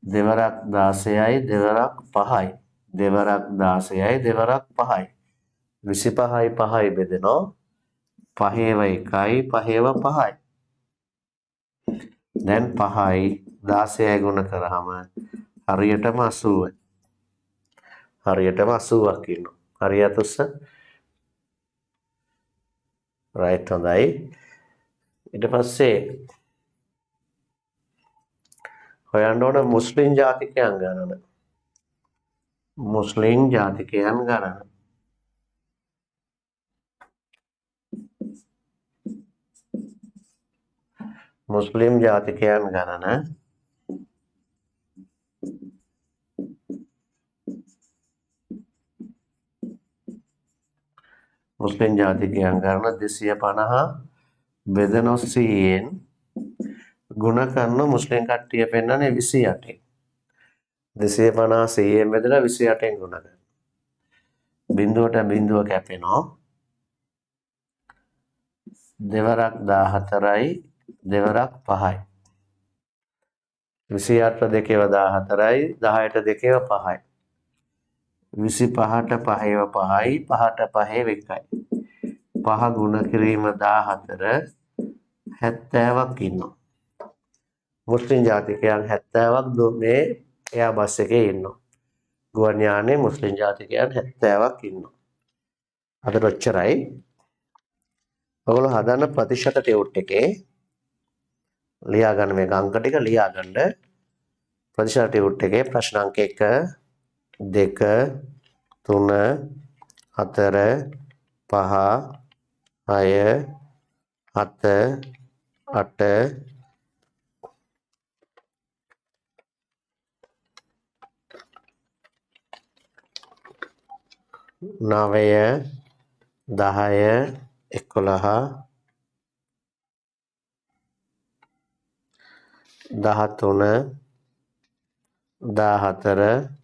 දෙවරක් 16යි දෙවරක් 5යි. දෙවරක් 16යි දෙවරක් 5යි. 25යි 5යි බෙදෙනවා. 5ව 1යි 5ව 5යි. දැන් 5යි 16යි ගුණ කරාම හරියටම 80යි. හරියටම 80ක් ඉන්නවා. හරියට උස්ස. රයිට් හොඳයි. ඊට පස්සේ හොයන්න ඕන මුස්ලිම් ජාතිකයන් ගණන. මුස්ලිම් ජාතිකයන් ගණන. මුස්ලිම් ජාතිකයන් ගණන මුස්ලිම් ජාතිකයන් ගණන 250 බෙදෙන 100න් ගුණ කරන මුස්ලිම් කට්ටිය පෙන්වන්නේ 28න්. 250 100න් බෙදලා 28න් ගුණ කරනවා. බිඳුවට බිඳුව කැපෙනවා. දෙවරක් 14යි දෙවරක් 5යි. 28ට දෙකේව 14යි 10ට දෙකේව 5යි. 25ට 5ව 5යි 5ට 5ව 1යි. 5 ගුණ කිරීම 14 70ක් ඉන්නවා. මුස්ලිම් ජාතිකයන් 70ක් මේ එයා බස් එකේ ඉන්නවා. ගුවන් යානයේ මුස්ලිම් ජාතිකයන් 70ක් ඉන්නවා. අද ඔච්චරයි. ඔයගොල්ලෝ හදන්න ප්‍රතිශත ටියුට් එකේ ලියා ගන්න මේ අංක ටික ලියා ගන්න. ප්‍රතිශත ටියුට් එකේ ප්‍රශ්න අංක 1 2 3 4 5 6 7 8 9 10 11 13 14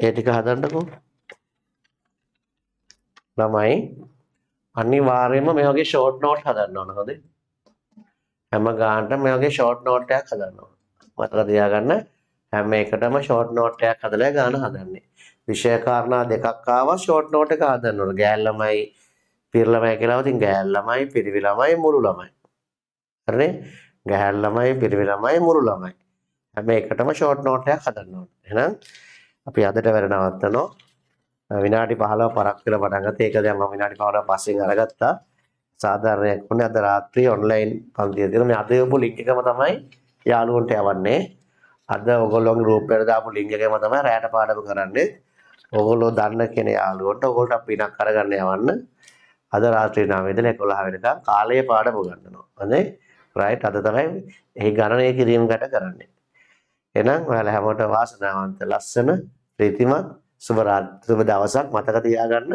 ඒ ටික හදන්නකෝ. ළමයි අනිවාර්යයෙන්ම මේ වගේ ෂෝට් නෝට් හදන්න ඕන. හොඳේ. හැම ගානටම මේ වගේ ෂෝට් නෝට් එකක් හදන්න ඕන. මතක තියාගන්න හැම එකටම ෂෝට් නෝට් එකක් හදලා ගාන හදන්නේ. විෂය කාරණා දෙකක් ආවා ෂෝට් නෝට් එක හදන්න ඕන. ගෑල් ළමයි පිර ළමයි කියලා ඉතින් ගෑල් ළමයි පිරිවි ළමයි මුළු ළමයි. හරිනේ? ගෑල් ළමයි පිරිවි ළමයි මුළු ළමයි. හැම එකටම ෂෝට් නෝට් එකක් හදන්න ඕන. එහෙනම් අපි අදට වැඩ නවත්තනවා. විනාඩි 15 පරක් වෙලා පටන් ගත්තා. ඒක දැන් මම විනාඩි 15 පස්සෙන් අරගත්තා. සාධාරණයක් වුණේ අද රාත්‍රියේ ඔන්ලයින් පන්තිය තියෙන මේ අද යොමු ලින්ක් එකම තමයි යාළුවන්ට යවන්නේ. අද ඔයගොල්ලෝගේ ගෲප් එකට දාපු ලින්ක් එකම තමයි රැට පාඩම කරන්නේ. ඔයගොල්ලෝ දන්න කෙනේ යාළුවන්ට ඔයගොල්ලන්ට අපි පිනක් අරගන්න යවන්න. අද රාත්‍රියේ 9 ඉඳලා 11 වෙනකම් කාලයේ පාඩම උගන්වනවා. හරි? රයිට් අද තමයි එහි ගණනය කිරීම ගැට කරන්නේ. එහෙනම් ඔයාලා හැමෝටම වාසනාවන්ත ලස්සන ප්‍රීතිමත් සුබ දවසක් මතක තියාගන්න.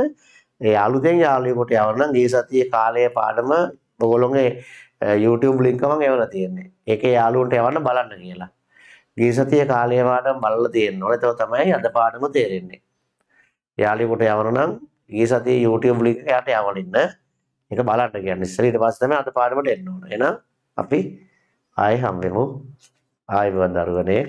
ඒ අලුතෙන් යාළුවෙකුට යවන්න ගිය සතියේ කාලයේ පාඩම ඔයගොල්ලෝගේ YouTube link එක මම එවලා තියෙන්නේ. ඒකේ යාළුවන්ට යවන්න බලන්න කියලා. ගිය සතියේ කාලයේ පාඩම බලලා තියෙන්න ඕනේ. ඒක තමයි අද පාඩම තේරෙන්නේ. යාළුවෙකුට යවන්න නම් ගිය සතියේ YouTube link එකට යවන්න. ඒක බලන්න කියන්නේ. ඉස්සර ඊට පස්සේ තමයි අද පාඩමට එන්න ඕනේ. එහෙනම් අපි ආයෙ හම්බෙමු. ආයෙ වන්දරුවනේ.